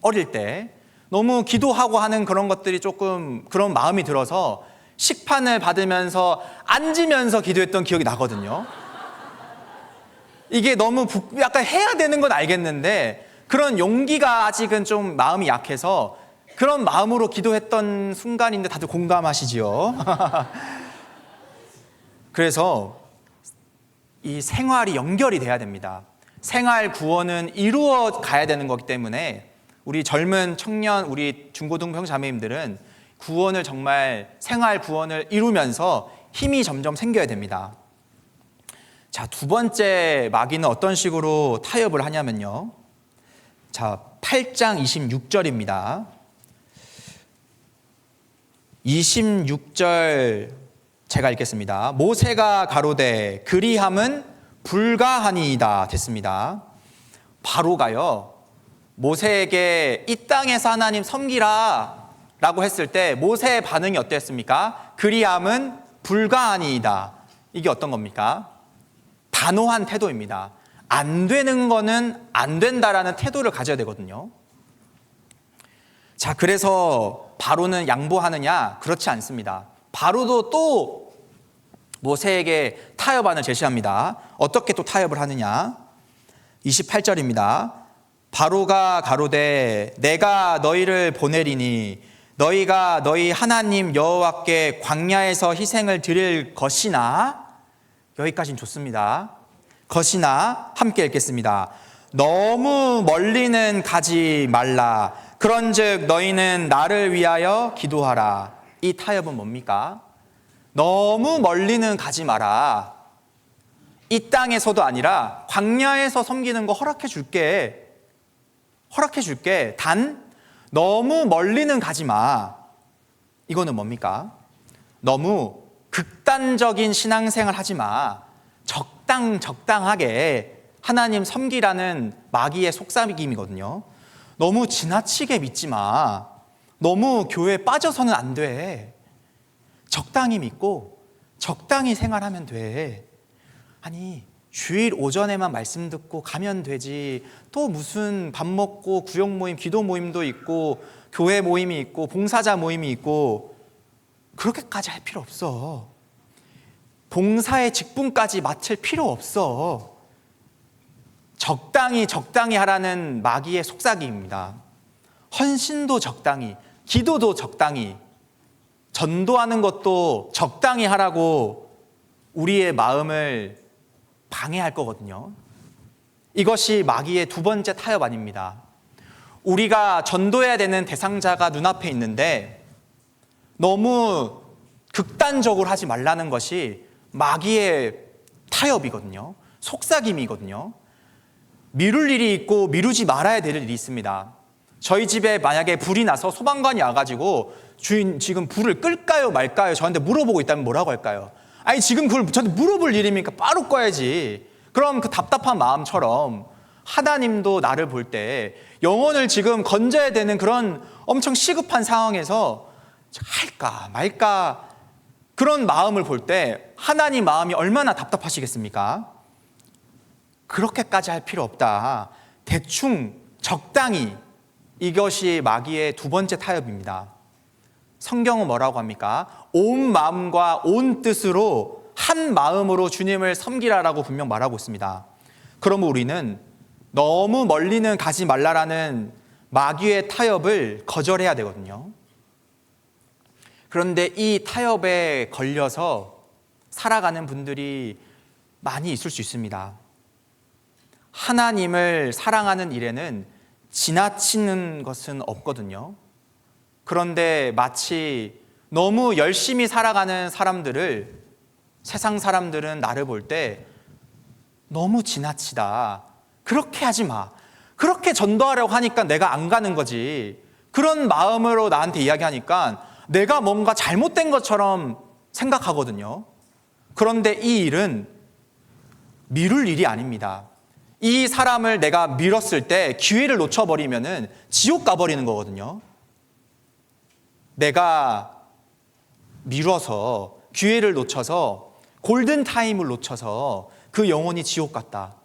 어릴 때 너무 기도하고 하는 그런 것들이 조금 그런 마음이 들어서 식판을 받으면서 앉으면서 기도했던 기억이 나거든요. 이게 너무 약간 해야 되는 건 알겠는데 그런 용기가 아직은 좀 마음이 약해서 그런 마음으로 기도했던 순간인데 다들 공감하시지요? 그래서 이 생활이 연결이 돼야 됩니다. 생활 구원은 이루어 가야 되는 거기 때문에 우리 젊은 청년, 우리 중고등부 형제자매님들은 구원을 정말 생활 구원을 이루면서 힘이 점점 생겨야 됩니다. 자, 두 번째 마귀는 어떤 식으로 타협을 하냐면요. 자, 8장 26절입니다. 26절 제가 읽겠습니다. 모세가 가로되 그리함은 불가하니이다 됐습니다. 바로가요, 모세에게 이 땅에서 하나님 섬기라 라고 했을 때 모세의 반응이 어땠습니까? 그리함은 불가하니이다. 이게 어떤 겁니까? 단호한 태도입니다. 안 되는 거는 안 된다라는 태도를 가져야 되거든요. 자, 그래서 바로는 양보하느냐? 그렇지 않습니다. 바로도 또 모세에게 타협안을 제시합니다. 어떻게 또 타협을 하느냐? 28절입니다. 바로가 가로되 내가 너희를 보내리니 너희가 너희 하나님 여호와께 광야에서 희생을 드릴 것이나, 여기까지는 좋습니다. 것이나 함께 읽겠습니다. 너무 멀리는 가지 말라. 그런즉 너희는 나를 위하여 기도하라. 이 타협은 뭡니까? 너무 멀리는 가지 마라. 이 땅에서도 아니라 광야에서 섬기는 거 허락해 줄게. 단 너무 멀리는 가지 마. 이거는 뭡니까? 너무 극단적인 신앙생활 하지 마. 적당하게 하나님 섬기라는 마귀의 속삭임이거든요. 너무 지나치게 믿지 마. 너무 교회에 빠져서는 안 돼. 적당히 믿고 적당히 생활하면 돼. 아니, 주일 오전에만 말씀 듣고 가면 되지. 또 무슨 밥 먹고 구역 모임, 기도 모임도 있고 교회 모임이 있고 봉사자 모임이 있고 그렇게까지 할 필요 없어. 봉사의 직분까지 맡을 필요 없어. 적당히 하라는 마귀의 속삭임입니다. 헌신도 적당히, 기도도 적당히, 전도하는 것도 적당히 하라고 우리의 마음을 방해할 거거든요. 이것이 마귀의 두 번째 타협 아닙니다. 우리가 전도해야 되는 대상자가 눈앞에 있는데 너무 극단적으로 하지 말라는 것이 마귀의 타협이거든요. 속삭임이거든요. 미룰 일이 있고 미루지 말아야 될 일이 있습니다. 저희 집에 만약에 불이 나서 소방관이 와가지고 주인 지금 불을 끌까요 말까요 저한테 물어보고 있다면 뭐라고 할까요? 아니 지금 그걸 저한테 물어볼 일이니까 바로 꺼야지. 그럼 그 답답한 마음처럼 하나님도 나를 볼 때 영혼을 지금 건져야 되는 그런 엄청 시급한 상황에서 할까 말까 그런 마음을 볼 때 하나님 마음이 얼마나 답답하시겠습니까? 그렇게까지 할 필요 없다. 대충 적당히, 이것이 마귀의 두 번째 타협입니다. 성경은 뭐라고 합니까? 온 마음과 온 뜻으로 한 마음으로 주님을 섬기라라고 분명 말하고 있습니다. 그러면 우리는 너무 멀리는 가지 말라라는 마귀의 타협을 거절해야 되거든요. 그런데 이 타협에 걸려서 살아가는 분들이 많이 있을 수 있습니다. 하나님을 사랑하는 일에는 지나치는 것은 없거든요. 그런데 마치 너무 열심히 살아가는 사람들을, 세상 사람들은 나를 볼 때 너무 지나치다. 그렇게 하지 마. 그렇게 전도하려고 하니까 내가 안 가는 거지. 그런 마음으로 나한테 이야기하니까 내가 뭔가 잘못된 것처럼 생각하거든요. 그런데 이 일은 미룰 일이 아닙니다. 이 사람을 내가 밀었을 때 기회를 놓쳐버리면은 지옥 가버리는 거거든요. 내가 미뤄서 기회를 놓쳐서 골든타임을 놓쳐서 그 영혼이 지옥 갔다.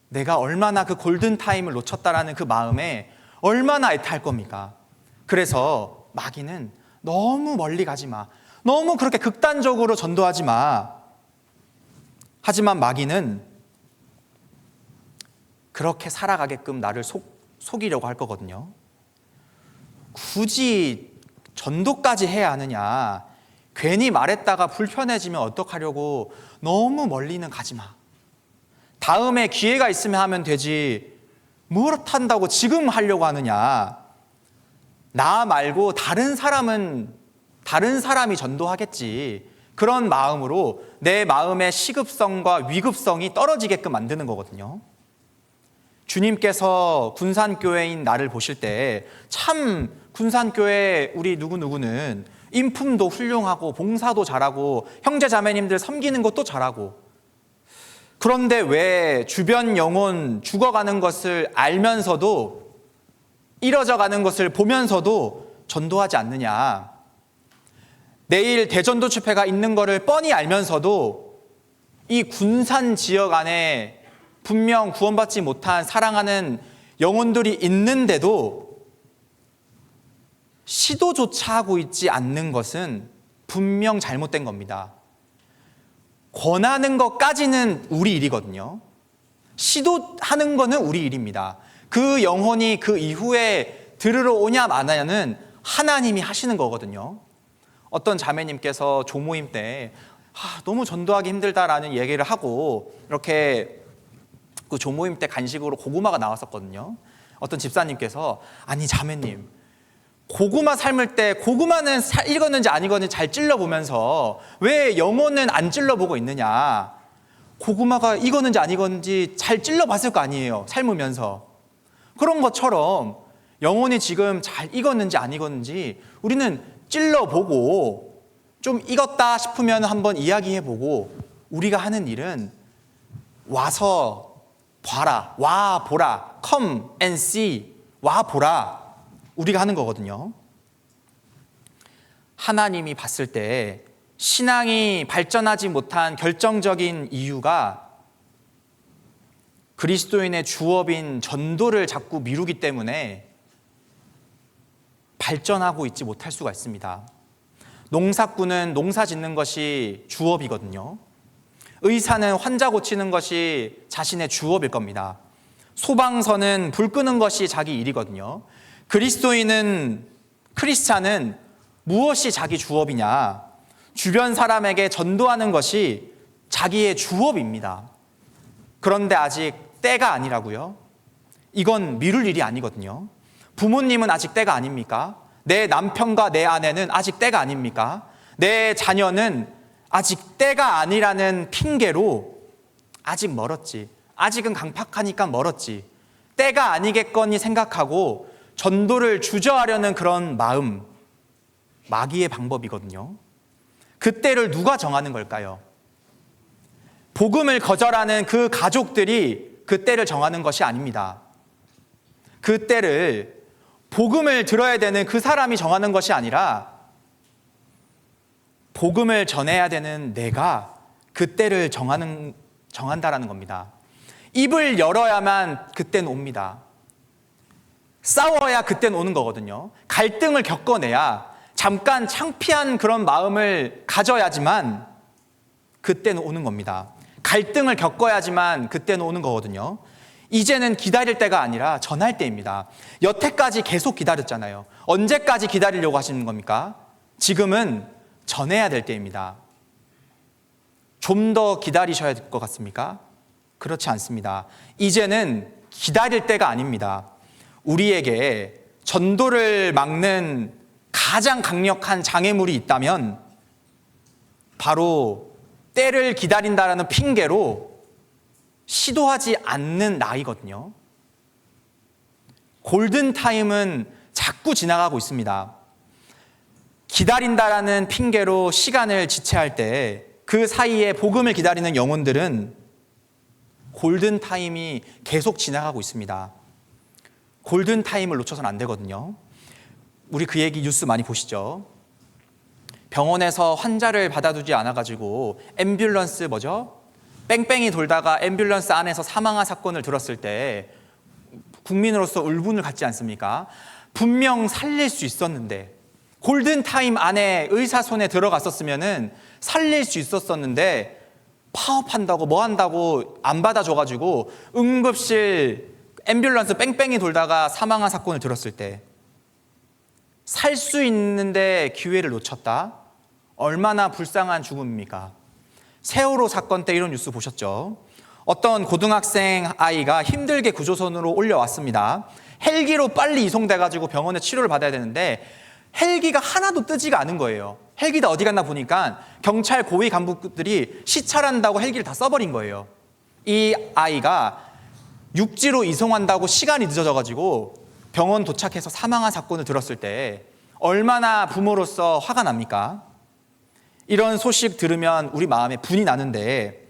내가 얼마나 그 골든타임을 놓쳤다라는 그 마음에 얼마나 애타할 겁니까? 그래서 마귀는 너무 멀리 가지 마. 너무 그렇게 극단적으로 전도하지 마. 하지만 마귀는 그렇게 살아가게끔 나를 속이려고 할 거거든요. 굳이 전도까지 해야 하느냐. 괜히 말했다가 불편해지면 어떡하려고 너무 멀리는 가지 마. 다음에 기회가 있으면 하면 되지. 뭘 한다고 지금 하려고 하느냐. 나 말고 다른 사람이 전도하겠지. 그런 마음으로 내 마음의 시급성과 위급성이 떨어지게끔 만드는 거거든요. 주님께서 군산교회인 나를 보실 때 참 군산교회 우리 누구누구는 인품도 훌륭하고 봉사도 잘하고 형제 자매님들 섬기는 것도 잘하고, 그런데 왜 주변 영혼 죽어가는 것을 알면서도, 이뤄져가는 것을 보면서도 전도하지 않느냐. 내일 대전도 집회가 있는 것을 뻔히 알면서도 이 군산 지역 안에 분명 구원받지 못한 사랑하는 영혼들이 있는데도 시도조차 하고 있지 않는 것은 분명 잘못된 겁니다. 권하는 것까지는 우리 일이거든요. 시도하는 거는 우리 일입니다. 그 영혼이 그 이후에 들으러 오냐 마냐는 하나님이 하시는 거거든요. 어떤 자매님께서 조모임 때 너무 전도하기 힘들다라는 얘기를 하고 이렇게 그 조모임 때 간식으로 고구마가 나왔었거든요. 어떤 집사님께서 아니 자매님, 고구마 삶을 때 고구마는 익었는지 안 익었는지 잘 찔러보면서 왜 영혼은 안 찔러보고 있느냐. 고구마가 익었는지 안 익었는지 잘 찔러봤을 거 아니에요, 삶으면서. 그런 것처럼 영혼이 지금 잘 익었는지 안 익었는지 우리는 찔러보고 좀 익었다 싶으면 한번 이야기해보고, 우리가 하는 일은 와서 봐라, 와 보라, come and see, 와 보라, 우리가 하는 거거든요. 하나님이 봤을 때 신앙이 발전하지 못한 결정적인 이유가 그리스도인의 주업인 전도를 자꾸 미루기 때문에 발전하고 있지 못할 수가 있습니다. 농사꾼은 농사 짓는 것이 주업이거든요. 의사는 환자 고치는 것이 자신의 주업일 겁니다. 소방서는 불 끄는 것이 자기 일이거든요. 크리스찬은 무엇이 자기 주업이냐? 주변 사람에게 전도하는 것이 자기의 주업입니다. 그런데 아직 때가 아니라고요? 이건 미룰 일이 아니거든요. 부모님은 아직 때가 아닙니까? 내 남편과 내 아내는 아직 때가 아닙니까? 내 자녀는 아직 때가 아니라는 핑계로 아직 멀었지, 아직은 강팍하니까 멀었지, 때가 아니겠거니 생각하고 전도를 주저하려는 그런 마음, 마귀의 방법이거든요. 그 때를 누가 정하는 걸까요? 복음을 거절하는 그 가족들이 그 때를 정하는 것이 아닙니다. 그 때를 복음을 들어야 되는 그 사람이 정하는 것이 아니라 복음을 전해야 되는 내가 그 때를 정한다라는 겁니다. 입을 열어야만 그때는 옵니다. 싸워야 그때는 오는 거거든요. 갈등을 겪어내야, 잠깐 창피한 그런 마음을 가져야지만 그때는 오는 겁니다. 갈등을 겪어야지만 그때는 오는 거거든요. 이제는 기다릴 때가 아니라 전할 때입니다. 여태까지 계속 기다렸잖아요. 언제까지 기다리려고 하시는 겁니까? 지금은 전해야 될 때입니다. 좀 더 기다리셔야 될 것 같습니까? 그렇지 않습니다. 이제는 기다릴 때가 아닙니다. 우리에게 전도를 막는 가장 강력한 장애물이 있다면 바로 때를 기다린다라는 핑계로 시도하지 않는 나이거든요. 골든타임은 자꾸 지나가고 있습니다. 기다린다라는 핑계로 시간을 지체할 때 그 사이에 복음을 기다리는 영혼들은 골든타임이 계속 지나가고 있습니다. 골든타임을 놓쳐서는 안 되거든요. 우리 그 얘기 뉴스 많이 보시죠. 병원에서 환자를 받아두지 않아가지고 앰뷸런스 뺑뺑이 돌다가 앰뷸런스 안에서 사망한 사건을 들었을 때 국민으로서 울분을 갖지 않습니까? 분명 살릴 수 있었는데, 골든타임 안에 의사 손에 들어갔었으면은 살릴 수 있었었는데, 파업한다고 뭐 한다고 안 받아줘가지고 응급실 앰뷸런스 뺑뺑이 돌다가 사망한 사건을 들었을 때 살 수 있는데 기회를 놓쳤다? 얼마나 불쌍한 죽음입니까? 세월호 사건 때 이런 뉴스 보셨죠? 어떤 고등학생 아이가 힘들게 구조선으로 올려왔습니다. 헬기로 빨리 이송돼가지고 병원에 치료를 받아야 되는데 헬기가 하나도 뜨지가 않은 거예요. 헬기가 어디 갔나 보니까 경찰 고위 간부들이 시찰한다고 헬기를 다 써버린 거예요. 이 아이가 육지로 이송한다고 시간이 늦어져가지고 병원 도착해서 사망한 사건을 들었을 때 얼마나 부모로서 화가 납니까? 이런 소식 들으면 우리 마음에 분이 나는데,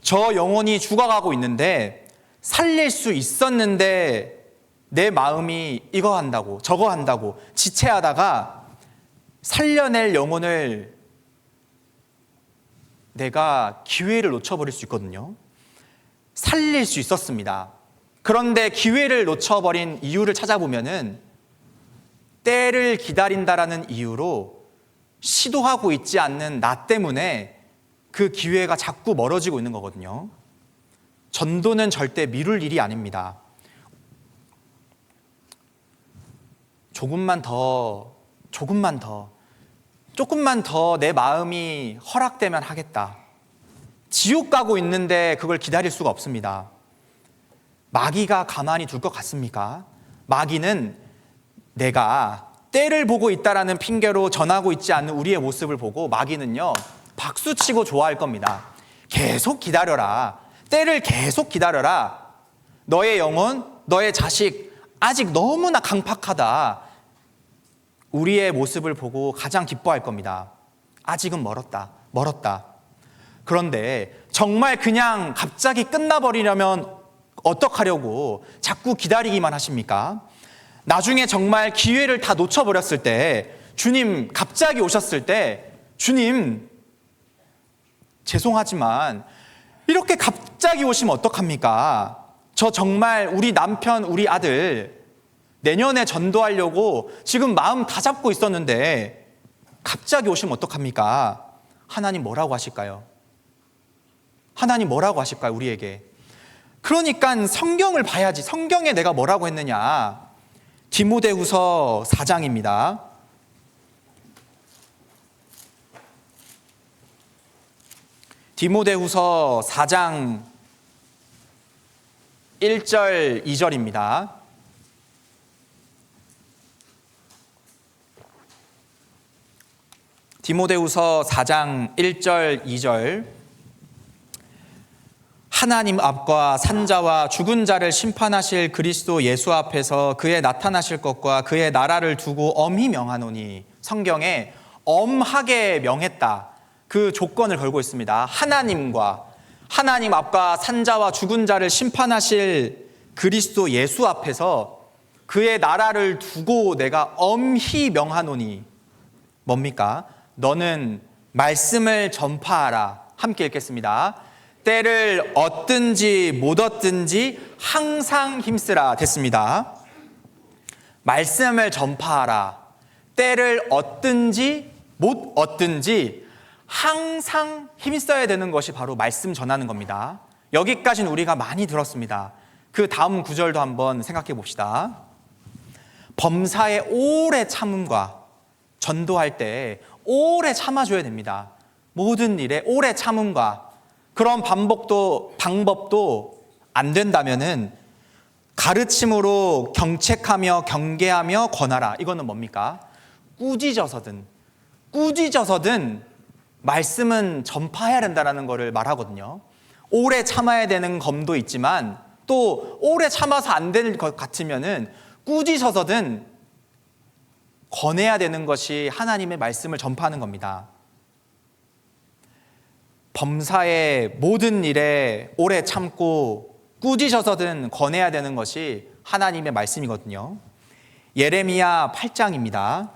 저 영혼이 죽어가고 있는데 살릴 수 있었는데 내 마음이 이거 한다고 저거 한다고 지체하다가 살려낼 영혼을 내가 기회를 놓쳐버릴 수 있거든요. 살릴 수 있었습니다. 그런데 기회를 놓쳐버린 이유를 찾아보면은 때를 기다린다라는 이유로 시도하고 있지 않는 나 때문에 그 기회가 자꾸 멀어지고 있는 거거든요. 전도는 절대 미룰 일이 아닙니다. 조금만 더 내 마음이 허락되면 하겠다. 지옥 가고 있는데 그걸 기다릴 수가 없습니다. 마귀가 가만히 둘 것 같습니까? 마귀는 내가 때를 보고 있다라는 핑계로 전하고 있지 않는 우리의 모습을 보고 마귀는요, 박수치고 좋아할 겁니다. 계속 기다려라. 때를 계속 기다려라. 너의 영혼, 너의 자식 아직 너무나 강팍하다. 우리의 모습을 보고 가장 기뻐할 겁니다. 아직은 멀었다. 그런데 정말 그냥 갑자기 끝나버리려면 어떡하려고 자꾸 기다리기만 하십니까? 나중에 정말 기회를 다 놓쳐버렸을 때, 주님 갑자기 오셨을 때, 주님 죄송하지만 이렇게 갑자기 오시면 어떡합니까? 저 정말 우리 남편, 우리 아들 내년에 전도하려고 지금 마음 다 잡고 있었는데 갑자기 오시면 어떡합니까? 하나님 뭐라고 하실까요? 하나님 뭐라고 하실까요? 우리에게. 그러니까 성경을 봐야지. 성경에 내가 뭐라고 했느냐? 디모데후서 4장입니다. 디모데후서 4장 1절 2절입니다. 디모데후서 4장 1절 2절. 하나님 앞과 산자와 죽은 자를 심판하실 그리스도 예수 앞에서 그의 나타나실 것과 그의 나라를 두고 엄히 명하노니. 성경에 엄하게 명했다, 그 조건을 걸고 있습니다. 하나님 앞과 산자와 죽은 자를 심판하실 그리스도 예수 앞에서 그의 나라를 두고 내가 엄히 명하노니. 뭡니까? 너는 말씀을 전파하라. 함께 읽겠습니다. 때를 얻든지 못 얻든지 항상 힘쓰라. 됐습니다. 말씀을 전파하라. 때를 얻든지 못 얻든지 항상 힘써야 되는 것이 바로 말씀 전하는 겁니다. 여기까지는 우리가 많이 들었습니다. 그 다음 구절도 한번 생각해 봅시다. 범사의 오래 참음과, 전도할 때 오래 참아줘야 됩니다. 모든 일에 오래 참음과, 그런 방법도 안 된다면은 가르침으로 경책하며 경계하며 권하라. 이거는 뭡니까? 꾸짖어서든 말씀은 전파해야 된다는 것을 말하거든요. 오래 참아야 되는 검도 있지만 또 오래 참아서 안 될 것 같으면은 꾸짖어서든 권해야 되는 것이 하나님의 말씀을 전파하는 겁니다. 범사의 모든 일에 오래 참고 꾸짖어서든 권해야 되는 것이 하나님의 말씀이거든요. 예레미야 8장입니다.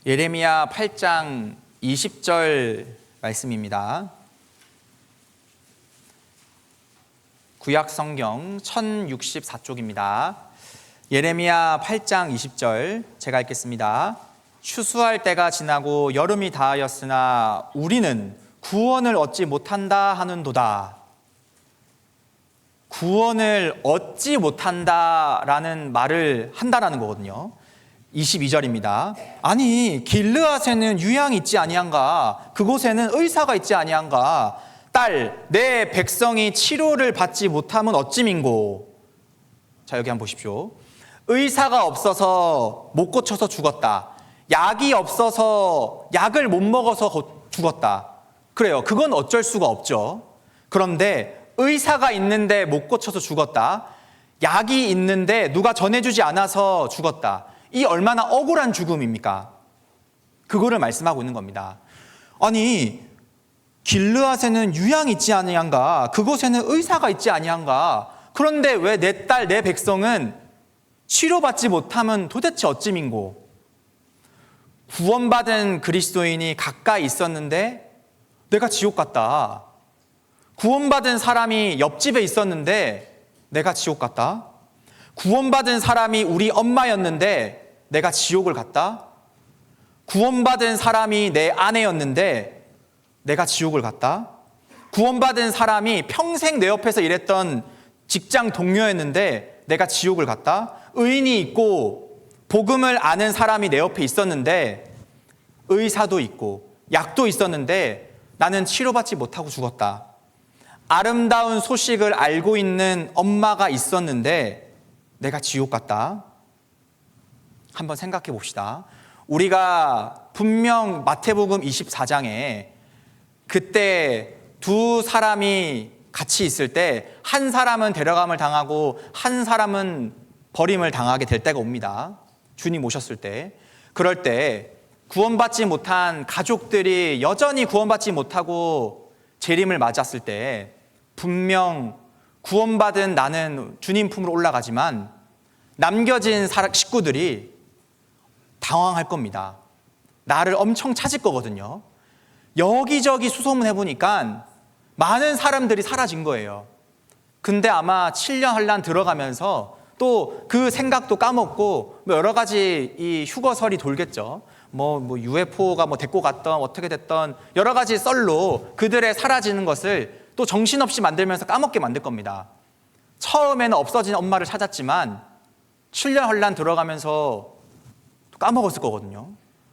예레미야 8장 20절 말씀입니다. 구약성경 1064쪽입니다. 예레미야 8장 20절 제가 읽겠습니다. 추수할 때가 지나고 여름이 다하였으나 우리는 구원을 얻지 못한다 하는도다. 구원을 얻지 못한다라는 말을 한다라는 거거든요. 22절입니다. 아니 길르앗에는 유향이 있지 아니한가? 그곳에는 의사가 있지 아니한가? 딸, 내 백성이 치료를 받지 못하면 어찌민고? 자, 여기 한번 보십시오. 의사가 없어서 못 고쳐서 죽었다. 약이 없어서 약을 못 먹어서 죽었다. 그래요. 그건 어쩔 수가 없죠. 그런데 의사가 있는데 못 고쳐서 죽었다. 약이 있는데 누가 전해주지 않아서 죽었다. 이 얼마나 억울한 죽음입니까? 그거를 말씀하고 있는 겁니다. 아니 길르앗에는 유향이 있지 아니한가? 그곳에는 의사가 있지 아니한가? 그런데 왜 내 딸, 내 백성은 치료받지 못하면 도대체 어찌민고? 구원받은 그리스도인이 가까이 있었는데 내가 지옥 갔다. 구원받은 사람이 옆집에 있었는데 내가 지옥 갔다. 구원받은 사람이 우리 엄마였는데 내가 지옥을 갔다. 구원받은 사람이 내 아내였는데 내가 지옥을 갔다. 구원받은 사람이 평생 내 옆에서 일했던 직장 동료였는데 내가 지옥을 갔다. 의인이 있고 복음을 아는 사람이 내 옆에 있었는데 의사도 있고 약도 있었는데 나는 치료받지 못하고 죽었다. 아름다운 소식을 알고 있는 엄마가 있었는데 내가 지옥 갔다. 한번 생각해 봅시다. 우리가 분명 마태복음 24장에 그때 두 사람이 같이 있을 때 한 사람은 데려감을 당하고 한 사람은 버림을 당하게 될 때가 옵니다. 주님 오셨을 때. 그럴 때 구원받지 못한 가족들이 여전히 구원받지 못하고 재림을 맞았을 때 분명 구원받은 나는 주님 품으로 올라가지만 남겨진 식구들이 당황할 겁니다. 나를 엄청 찾을 거거든요. 여기저기 수소문 해보니까 많은 사람들이 사라진 거예요. 근데 아마 7년 환란 들어가면서 또 그 생각도 까먹고 여러 가지 이 휴거설이 돌겠죠. 뭐 UFO가 데리고 갔던 어떻게 됐던 여러 가지 썰로 그들의 사라지는 것을 또 정신없이 만들면서 까먹게 만들 겁니다. 처음에는 없어진 엄마를 찾았지만 7년 환란 들어가면서 까먹었을 거거든요.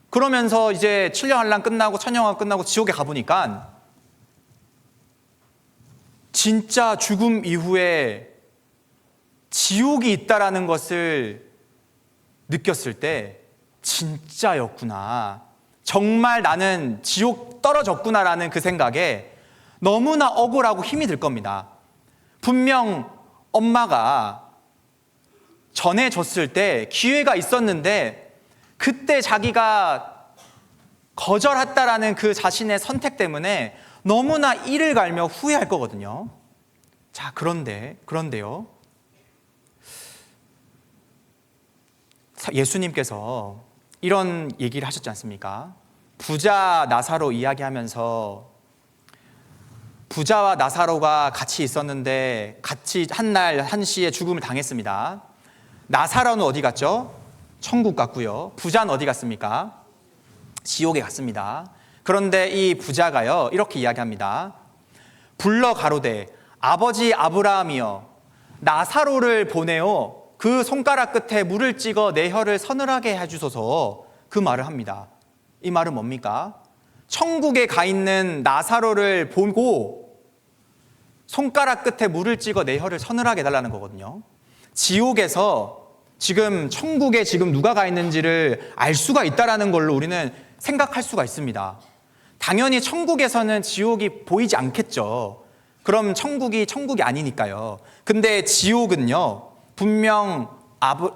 그러면서 이제 7년 환란 끝나고 천년왕 끝나고 지옥에 가보니까 진짜 죽음 이후에 지옥이 있다라는 것을 느꼈을 때 진짜였구나. 정말 나는 지옥 떨어졌구나라는 그 생각에 너무나 억울하고 힘이 들 겁니다. 분명 엄마가 전해줬을 때 기회가 있었는데 그때 자기가 거절했다라는 그 자신의 선택 때문에 너무나 이를 갈며 후회할 거거든요. 자, 그런데요. 예수님께서 이런 얘기를 하셨지 않습니까? 부자 나사로 이야기하면서 부자와 나사로가 같이 있었는데 같이 한날 한시에 죽음을 당했습니다. 나사로는 어디 갔죠? 천국 갔고요. 부자는 어디 갔습니까? 지옥에 갔습니다. 그런데 이 부자가요 이렇게 이야기합니다. 불러 가로되 아버지 아브라함이여 나사로를 보내어 그 손가락 끝에 물을 찍어 내 혀를 서늘하게 해주소서. 그 말을 합니다. 이 말은 뭡니까? 천국에 가 있는 나사로를 보고 손가락 끝에 물을 찍어 내 혀를 서늘하게 해달라는 거거든요. 지옥에서 지금 천국에 지금 누가 가 있는지를 알 수가 있다는 걸로 우리는 생각할 수가 있습니다. 당연히 천국에서는 지옥이 보이지 않겠죠. 그럼 천국이 아니니까요. 근데 지옥은요, 분명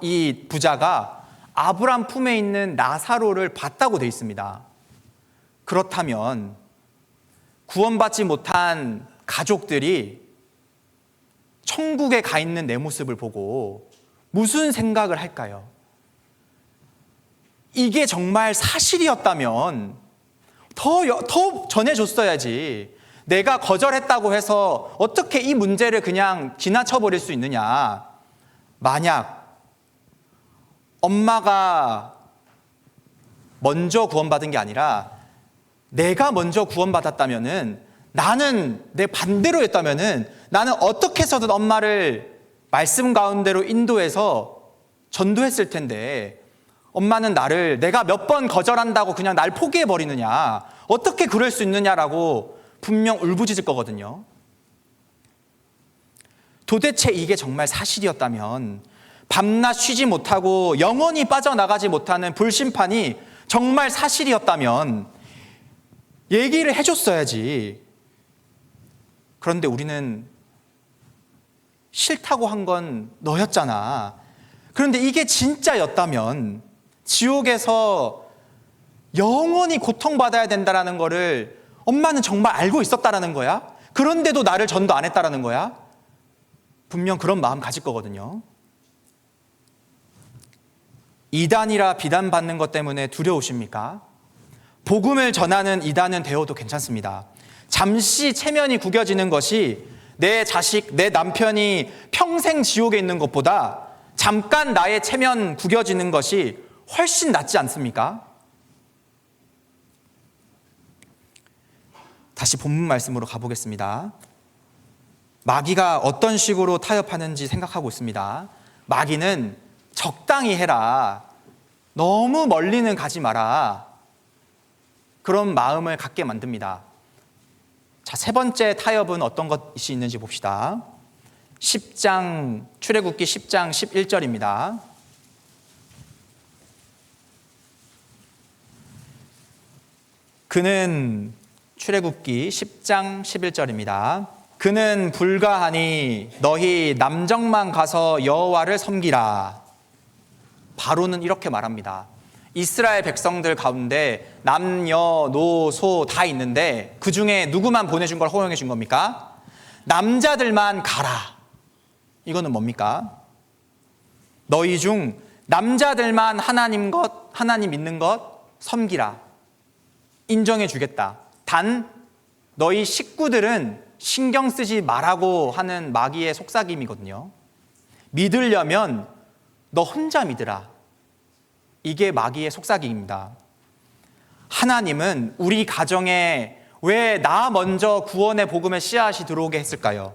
이 부자가 아브람 품에 있는 나사로를 봤다고 돼 있습니다. 그렇다면 구원받지 못한 가족들이 천국에 가 있는 내 모습을 보고 무슨 생각을 할까요? 이게 정말 사실이었다면 더 전해줬어야지. 내가 거절했다고 해서 어떻게 이 문제를 그냥 지나쳐버릴 수 있느냐. 만약 엄마가 먼저 구원받은 게 아니라 내가 먼저 구원받았다면은, 나는 내 반대로 했다면은 나는 어떻게 해서든 엄마를 말씀 가운데로 인도해서 전도했을 텐데, 엄마는 나를 내가 몇 번 거절한다고 그냥 날 포기해버리느냐, 어떻게 그럴 수 있느냐라고 분명 울부짖을 거거든요. 도대체 이게 정말 사실이었다면, 밤낮 쉬지 못하고 영원히 빠져나가지 못하는 불심판이 정말 사실이었다면 얘기를 해줬어야지. 그런데 우리는 싫다고 한 건 너였잖아. 그런데 이게 진짜였다면 지옥에서 영원히 고통받아야 된다는 거를 엄마는 정말 알고 있었다라는 거야? 그런데도 나를 전도 안 했다라는 거야? 분명 그런 마음 가질 거거든요. 이단이라 비난받는 것 때문에 두려우십니까? 복음을 전하는 이단은 되어도 괜찮습니다. 잠시 체면이 구겨지는 것이 내 자식, 내 남편이 평생 지옥에 있는 것보다 잠깐 나의 체면 구겨지는 것이 훨씬 낫지 않습니까? 다시 본문 말씀으로 가보겠습니다. 마귀가 어떤 식으로 타협하는지 생각하고 있습니다. 마귀는 적당히 해라, 너무 멀리는 가지 마라, 그런 마음을 갖게 만듭니다. 자, 세 번째 타협은 어떤 것이 있는지 봅시다. 출애굽기 10장 11절입니다. 출애굽기 10장 11절입니다. 그는 불가하니 너희 남정만 가서 여호와를 섬기라. 바로는 이렇게 말합니다. 이스라엘 백성들 가운데 남녀, 노, 소 다 있는데 그 중에 누구만 보내준 걸 허용해 준 겁니까? 남자들만 가라. 이거는 뭡니까? 너희 중 남자들만 하나님 믿는 것 섬기라. 인정해 주겠다. 단 너희 식구들은 신경 쓰지 말라고 하는 마귀의 속삭임이거든요. 믿으려면 너 혼자 믿으라. 이게 마귀의 속삭임입니다. 하나님은 우리 가정에 왜 나 먼저 구원의 복음의 씨앗이 들어오게 했을까요?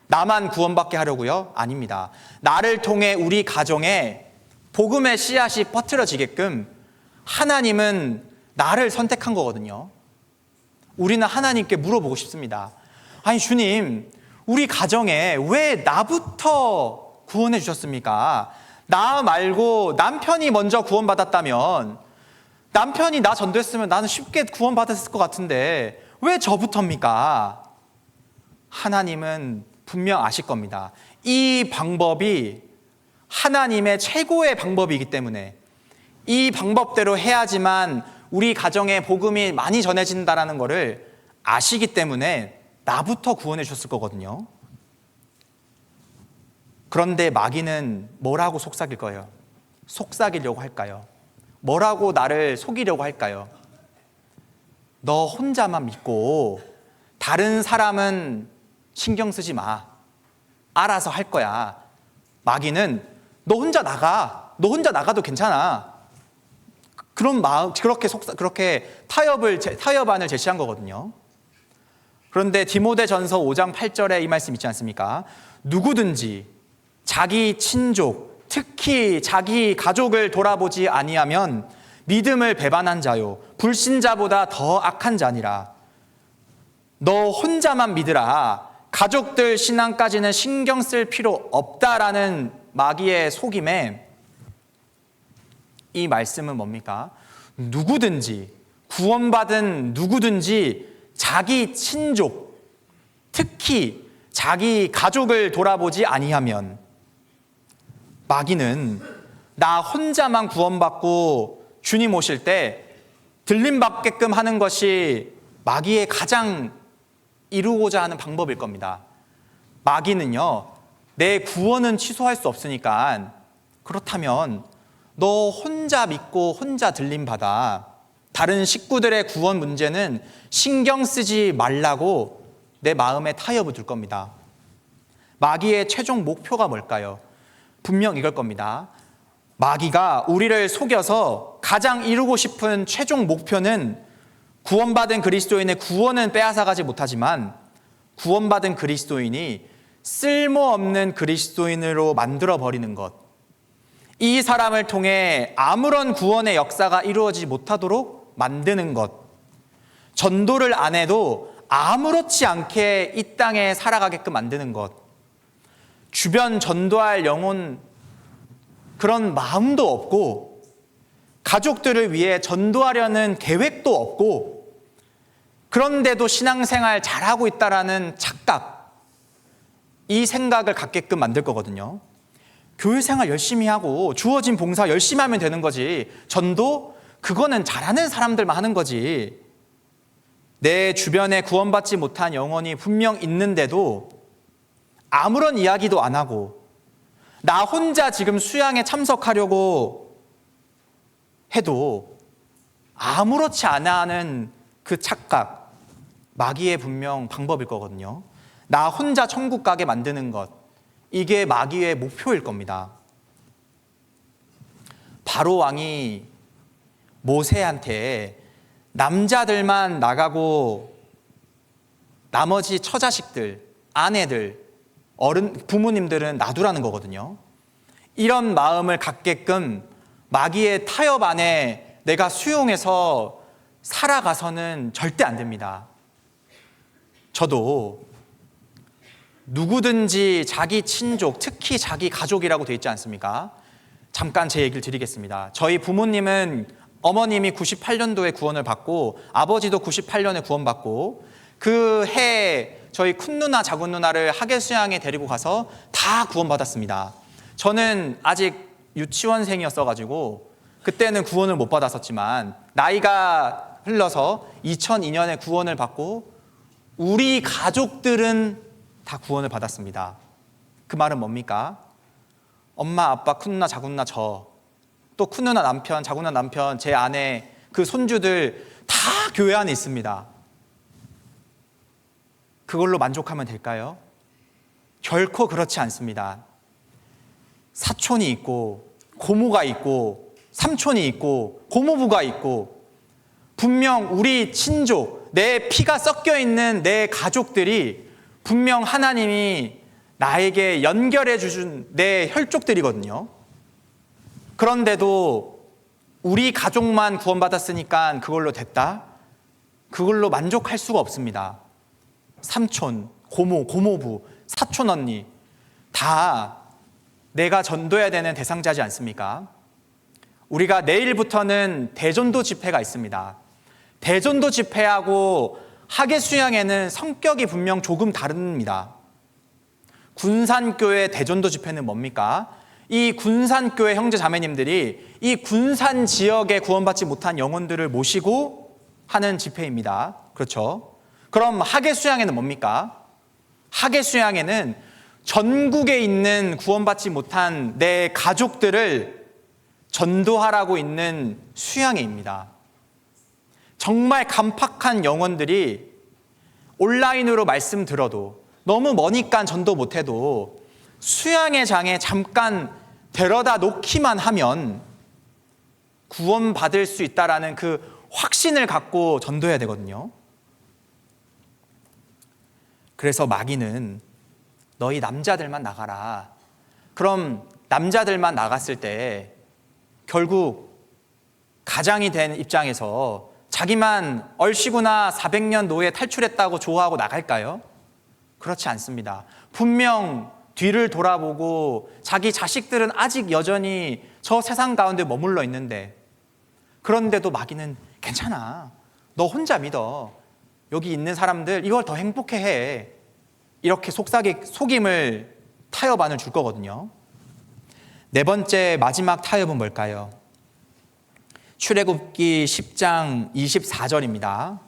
나만 구원받게 하려고요? 아닙니다. 나를 통해 우리 가정에 복음의 씨앗이 퍼뜨려지게끔 하나님은 나를 선택한 거거든요. 우리는 하나님께 물어보고 싶습니다. 아니 주님, 우리 가정에 왜 나부터 구원해 주셨습니까? 나 말고 남편이 먼저 구원받았다면, 남편이 나 전도했으면 나는 쉽게 구원받았을 것 같은데 왜 저부터입니까? 하나님은 분명 아실 겁니다. 이 방법이 하나님의 최고의 방법이기 때문에 이 방법대로 해야지만 우리 가정에 복음이 많이 전해진다는 것을 아시기 때문에 나부터 구원해 주셨을 거거든요. 그런데 마귀는 뭐라고 속삭일 거예요? 속삭이려고 할까요? 뭐라고 나를 속이려고 할까요? 너 혼자만 믿고 다른 사람은 신경 쓰지 마. 알아서 할 거야. 마귀는 너 혼자 나가도 괜찮아. 그런 마음, 그렇게 타협안을 제시한 거거든요. 그런데 디모데전서 5장 8절에 이 말씀 있지 않습니까? 누구든지 자기 친족, 특히 자기 가족을 돌아보지 아니하면 믿음을 배반한 자요 불신자보다 더 악한 자니라. 너 혼자만 믿으라. 가족들 신앙까지는 신경 쓸 필요 없다라는 마귀의 속임에 이 말씀은 뭡니까? 누구든지, 구원받은 누구든지 자기 친족, 특히 자기 가족을 돌아보지 아니하면, 마귀는 나 혼자만 구원받고 주님 오실 때 들림받게끔 하는 것이 마귀의 가장 이루고자 하는 방법일 겁니다. 마귀는요, 내 구원은 취소할 수 없으니까, 그렇다면 너 혼자 믿고 혼자 들림받아, 다른 식구들의 구원 문제는 신경 쓰지 말라고 내 마음에 타협을 둘 겁니다. 마귀의 최종 목표가 뭘까요? 분명 이걸 겁니다. 마귀가 우리를 속여서 가장 이루고 싶은 최종 목표는 구원받은 그리스도인의 구원은 빼앗아가지 못하지만 구원받은 그리스도인이 쓸모없는 그리스도인으로 만들어버리는 것, 이 사람을 통해 아무런 구원의 역사가 이루어지지 못하도록 만드는 것, 전도를 안 해도 아무렇지 않게 이 땅에 살아가게끔 만드는 것, 주변 전도할 영혼 그런 마음도 없고, 가족들을 위해 전도하려는 계획도 없고, 그런데도 신앙생활 잘하고 있다라는 착각, 이 생각을 갖게끔 만들 거거든요. 교회 생활 열심히 하고 주어진 봉사 열심히 하면 되는 거지, 전도? 그거는 잘하는 사람들만 하는 거지. 내 주변에 구원받지 못한 영혼이 분명 있는데도 아무런 이야기도 안 하고, 나 혼자 지금 수양에 참석하려고 해도 아무렇지 않아 하는 그 착각, 마귀의 분명 방법일 거거든요. 나 혼자 천국 가게 만드는 것, 이게 마귀의 목표일 겁니다. 바로 왕이 모세한테 남자들만 나가고 나머지 처자식들, 아내들, 부모님들은 놔두라는 거거든요. 이런 마음을 갖게끔 마귀의 타협 안에 내가 수용해서 살아가서는 절대 안 됩니다. 저도 누구든지 자기 친족, 특히 자기 가족이라고 되어 있지 않습니까? 잠깐 제 얘기를 드리겠습니다. 저희 부모님은, 어머님이 98년도에 구원을 받고 아버지도 98년에 구원받고, 그 해 저희 큰 누나, 작은 누나를 하계 수양에 데리고 가서 다 구원받았습니다. 저는 아직 유치원생이었어가지고 그때는 구원을 못 받았었지만, 나이가 흘러서 2002년에 구원을 받고 우리 가족들은 다 구원을 받았습니다. 그 말은 뭡니까? 엄마, 아빠, 큰 누나, 작은 누나, 저, 또 큰 누나 남편, 작은 누나 남편, 제 아내, 그 손주들 다 교회 안에 있습니다. 그걸로 만족하면 될까요? 결코 그렇지 않습니다. 사촌이 있고 고모가 있고 삼촌이 있고 고모부가 있고, 분명 우리 친족, 내 피가 섞여 있는 내 가족들이 분명 하나님이 나에게 연결해 주신 내 혈족들이거든요. 그런데도 우리 가족만 구원받았으니까 그걸로 됐다? 그걸로 만족할 수가 없습니다. 삼촌, 고모, 고모부, 사촌 언니 다 내가 전도해야 되는 대상자지 않습니까? 우리가 내일부터는 대전도 집회가 있습니다. 대전도 집회하고 하계 수양회는 성격이 분명 조금 다릅니다. 군산교회 대전도 집회는 뭡니까? 이 군산교회 형제 자매님들이 이 군산 지역에 구원받지 못한 영혼들을 모시고 하는 집회입니다. 그렇죠? 그럼 하계 수양회는 뭡니까? 하계 수양회는 전국에 있는 구원받지 못한 내 가족들을 전도하라고 있는 수양회입니다. 정말 간팍한 영혼들이 온라인으로 말씀 들어도, 너무 머니까 전도 못해도 수양회장에 잠깐 데려다 놓기만 하면 구원받을 수 있다라는 그 확신을 갖고 전도해야 되거든요. 그래서 마귀는 너희 남자들만 나가라. 그럼 남자들만 나갔을 때 결국 가장이 된 입장에서 자기만 얼씨구나 400년 노예 탈출했다고 좋아하고 나갈까요? 그렇지 않습니다. 분명 뒤를 돌아보고 자기 자식들은 아직 여전히 저 세상 가운데 머물러 있는데, 그런데도 마귀는 괜찮아, 너 혼자 믿어, 여기 있는 사람들 이걸 더 행복해해, 이렇게 속임을 타협안을 줄 거거든요. 네 번째 마지막 타협은 뭘까요? 출애굽기 10장 24절입니다.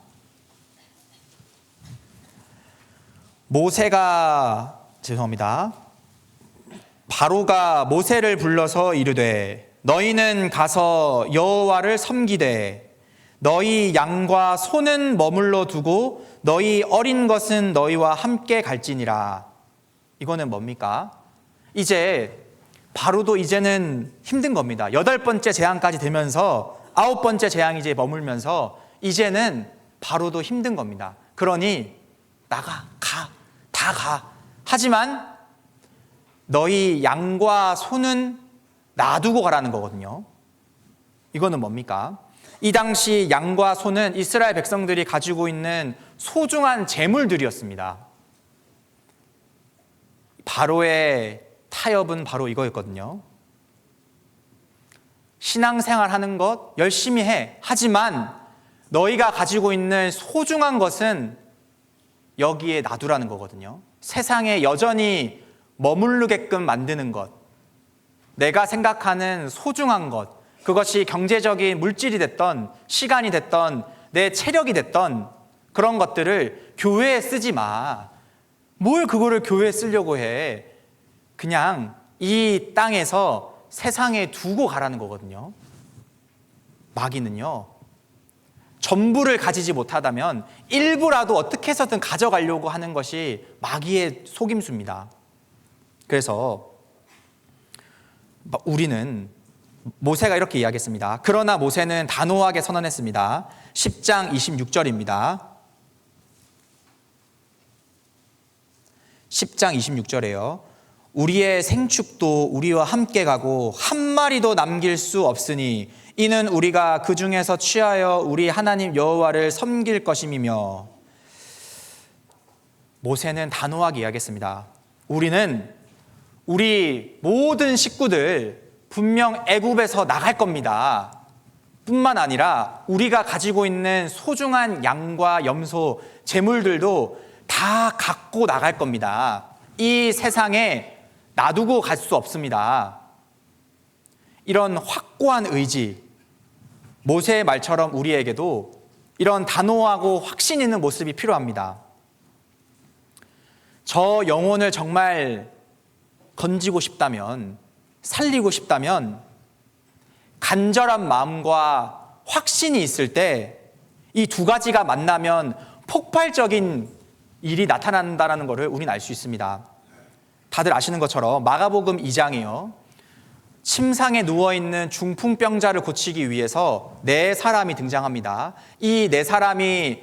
바로가 모세를 불러서 이르되 너희는 가서 여호와를 섬기되 너희 양과 소는 머물러 두고 너희 어린 것은 너희와 함께 갈지니라. 이거는 뭡니까? 이제 바로도 이제는 힘든 겁니다. 8번째 재앙까지 되면서 9번째 재앙이 이제 머물면서 이제는 바로도 힘든 겁니다. 그러니 나가, 다 가. 하지만 너희 양과 소는 놔두고 가라는 거거든요. 이거는 뭡니까? 이 당시 양과 소는 이스라엘 백성들이 가지고 있는 소중한 재물들이었습니다. 바로의 타협은 바로 이거였거든요. 신앙생활 하는 것 열심히 해. 하지만 너희가 가지고 있는 소중한 것은 여기에 놔두라는 거거든요. 세상에 여전히 머무르게끔 만드는 것, 내가 생각하는 소중한 것, 그것이 경제적인 물질이 됐던 시간이 됐던 내 체력이 됐던 그런 것들을 교회에 쓰지 마. 뭘 그거를 교회에 쓰려고 해. 그냥 이 땅에서 세상에 두고 가라는 거거든요. 마귀는요, 전부를 가지지 못하다면 일부라도 어떻게 해서든 가져가려고 하는 것이 마귀의 속임수입니다. 그래서 우리는 모세가 이렇게 이야기했습니다. 그러나 모세는 단호하게 선언했습니다. 10장 26절입니다. 10장 26절에요. 우리의 생축도 우리와 함께 가고 한 마리도 남길 수 없으니 이는 우리가 그 중에서 취하여 우리 하나님 여호와를 섬길 것임이며. 모세는 단호하게 이야기했습니다. 우리는 우리 모든 식구들 분명 애굽에서 나갈 겁니다. 뿐만 아니라 우리가 가지고 있는 소중한 양과 염소, 재물들도 다 갖고 나갈 겁니다. 이 세상에 놔두고 갈 수 없습니다. 이런 확고한 의지, 모세의 말처럼 우리에게도 이런 단호하고 확신 있는 모습이 필요합니다. 저 영혼을 정말 건지고 싶다면, 살리고 싶다면 간절한 마음과 확신이 있을 때 이 두 가지가 만나면 폭발적인 일이 나타난다는 것을 우리는 알 수 있습니다. 다들 아시는 것처럼 마가복음 2장이요. 침상에 누워있는 중풍병자를 고치기 위해서 네 사람이 등장합니다. 이 네 사람이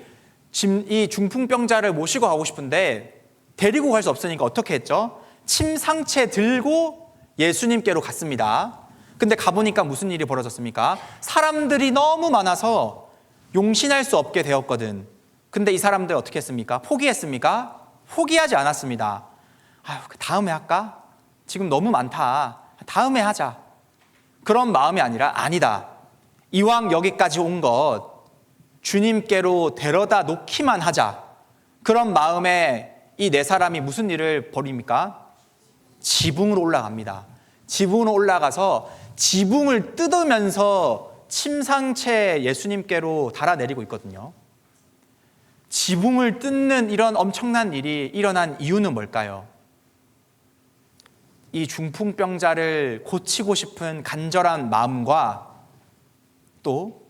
이 중풍병자를 모시고 가고 싶은데 데리고 갈 수 없으니까 어떻게 했죠? 침상채 들고 예수님께로 갔습니다. 근데 가보니까 무슨 일이 벌어졌습니까? 사람들이 너무 많아서 용신할 수 없게 되었거든. 근데 이 사람들 어떻게 했습니까? 포기했습니까? 포기하지 않았습니다. 아유, 다음에 할까? 지금 너무 많다. 다음에 하자. 그런 마음이 아니라 아니다. 이왕 여기까지 온 것 주님께로 데려다 놓기만 하자. 그런 마음에 이 네 사람이 무슨 일을 벌입니까? 지붕으로 올라갑니다. 지붕으로 올라가서 지붕을 뜯으면서 침상채 예수님께로 달아내리고 있거든요. 지붕을 뜯는 이런 엄청난 일이 일어난 이유는 뭘까요? 이 중풍병자를 고치고 싶은 간절한 마음과 또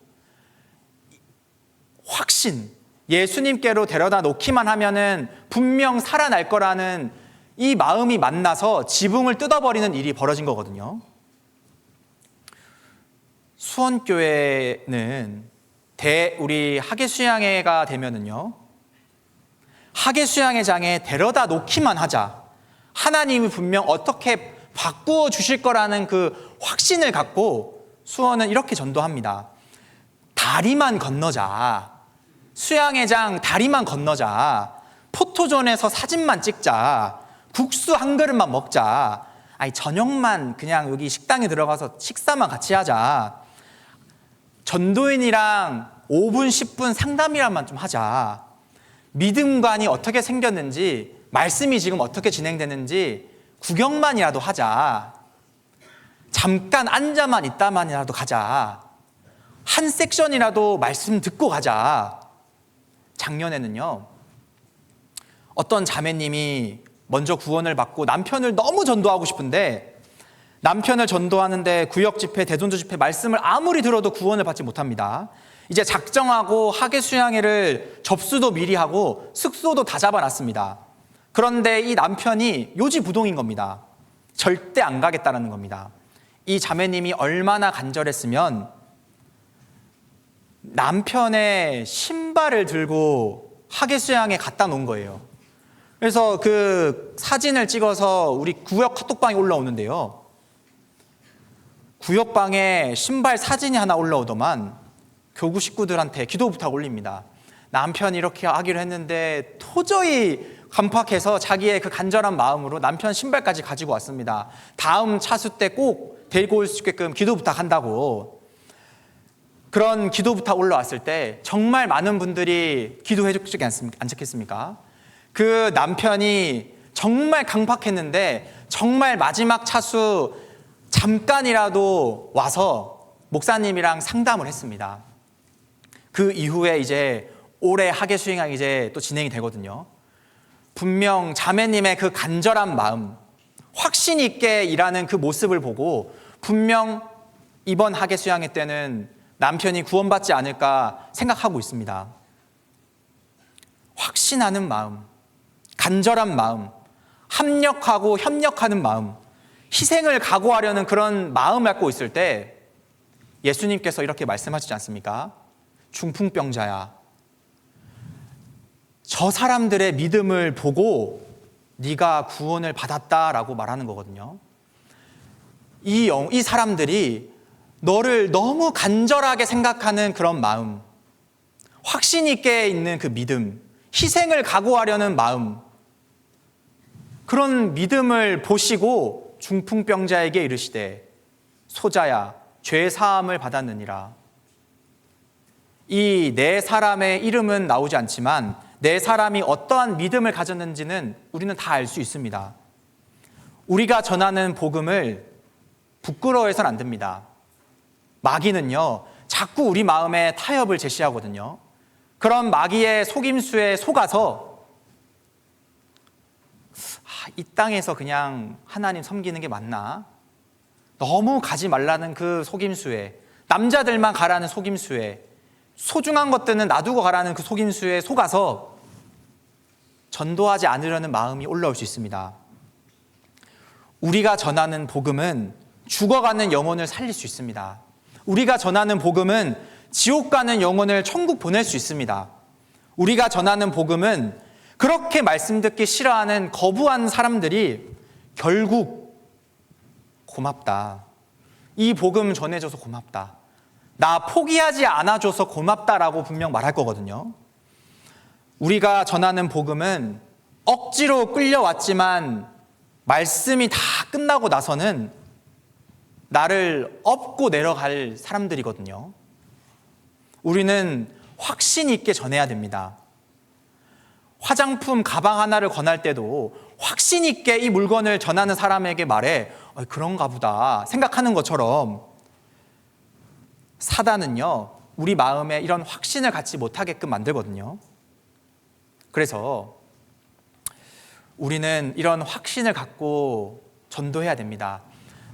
확신, 예수님께로 데려다 놓기만 하면은 분명 살아날 거라는 이 마음이 만나서 지붕을 뜯어버리는 일이 벌어진 거거든요. 수원교회는 우리 하계수양회가 되면은요, 하계수양회장에 데려다 놓기만 하자. 하나님이 분명 어떻게 바꾸어 주실 거라는 그 확신을 갖고 수원은 이렇게 전도합니다. 다리만 건너자. 수양회장 다리만 건너자. 포토존에서 사진만 찍자. 국수 한 그릇만 먹자. 아니, 저녁만 그냥 여기 식당에 들어가서 식사만 같이 하자. 전도인이랑 5분, 10분 상담이라만 좀 하자. 믿음관이 어떻게 생겼는지 말씀이 지금 어떻게 진행되는지 구경만이라도 하자. 잠깐 앉아만 있다만이라도 가자. 한 섹션이라도 말씀 듣고 가자. 작년에는요, 어떤 자매님이 먼저 구원을 받고 남편을 너무 전도하고 싶은데 남편을 전도하는데 구역 집회, 대전도 집회 말씀을 아무리 들어도 구원을 받지 못합니다. 이제 작정하고 하계 수양회를 접수도 미리 하고 숙소도 다 잡아놨습니다. 그런데 이 남편이 요지부동인 겁니다. 절대 안 가겠다는 겁니다. 이 자매님이 얼마나 간절했으면 남편의 신발을 들고 하계 수양에 갖다 놓은 거예요. 그래서 그 사진을 찍어서 우리 구역 카톡방에 올라오는데요, 구역방에 신발 사진이 하나 올라오더만 교구 식구들한테 기도 부탁 올립니다. 남편이 이렇게 하기로 했는데 도저히 간팍해서 자기의 그 간절한 마음으로 남편 신발까지 가지고 왔습니다. 다음 차수 때 꼭 데리고 올 수 있게끔 기도 부탁한다고. 그런 기도 부탁 올라왔을 때 정말 많은 분들이 기도해 주지 않겠습니까? 그 남편이 정말 강팍했는데 정말 마지막 차수 잠깐이라도 와서 목사님이랑 상담을 했습니다. 그 이후에 이제 올해 하계 수행학이 이제 또 진행이 되거든요. 분명 자매님의 그 간절한 마음, 확신 있게 일하는 그 모습을 보고 분명 이번 하계 수양회 때는 남편이 구원받지 않을까 생각하고 있습니다. 확신하는 마음, 간절한 마음, 합력하고 협력하는 마음, 희생을 각오하려는 그런 마음을 갖고 있을 때 예수님께서 이렇게 말씀하시지 않습니까? 중풍병자야, 저 사람들의 믿음을 보고 네가 구원을 받았다라고 말하는 거거든요. 이 사람들이 너를 너무 간절하게 생각하는 그런 마음, 확신 있게 있는 그 믿음, 희생을 각오하려는 마음, 그런 믿음을 보시고 중풍병자에게 이르시되 소자야 죄 사함을 받았느니라. 이 네 사람의 이름은 나오지 않지만 네 사람이 어떠한 믿음을 가졌는지는 우리는 다 알 수 있습니다. 우리가 전하는 복음을 부끄러워해서는 안 됩니다. 마귀는요, 자꾸 우리 마음에 타협을 제시하거든요. 그런 마귀의 속임수에 속아서 이 땅에서 그냥 하나님 섬기는 게 맞나? 너무 가지 말라는 그 속임수에, 남자들만 가라는 속임수에, 소중한 것들은 놔두고 가라는 그 속임수에 속아서 전도하지 않으려는 마음이 올라올 수 있습니다. 우리가 전하는 복음은 죽어가는 영혼을 살릴 수 있습니다. 우리가 전하는 복음은 지옥 가는 영혼을 천국 보낼 수 있습니다. 우리가 전하는 복음은 그렇게 말씀 듣기 싫어하는 거부한 사람들이 결국 고맙다, 이 복음 전해줘서 고맙다, 나 포기하지 않아줘서 고맙다라고 분명 말할 거거든요. 우리가 전하는 복음은 억지로 끌려왔지만 말씀이 다 끝나고 나서는 나를 업고 내려갈 사람들이거든요. 우리는 확신 있게 전해야 됩니다. 화장품 가방 하나를 권할 때도 확신 있게 이 물건을 전하는 사람에게 말해 그런가 보다 생각하는 것처럼 사단은요, 우리 마음에 이런 확신을 갖지 못하게끔 만들거든요. 그래서 우리는 이런 확신을 갖고 전도해야 됩니다.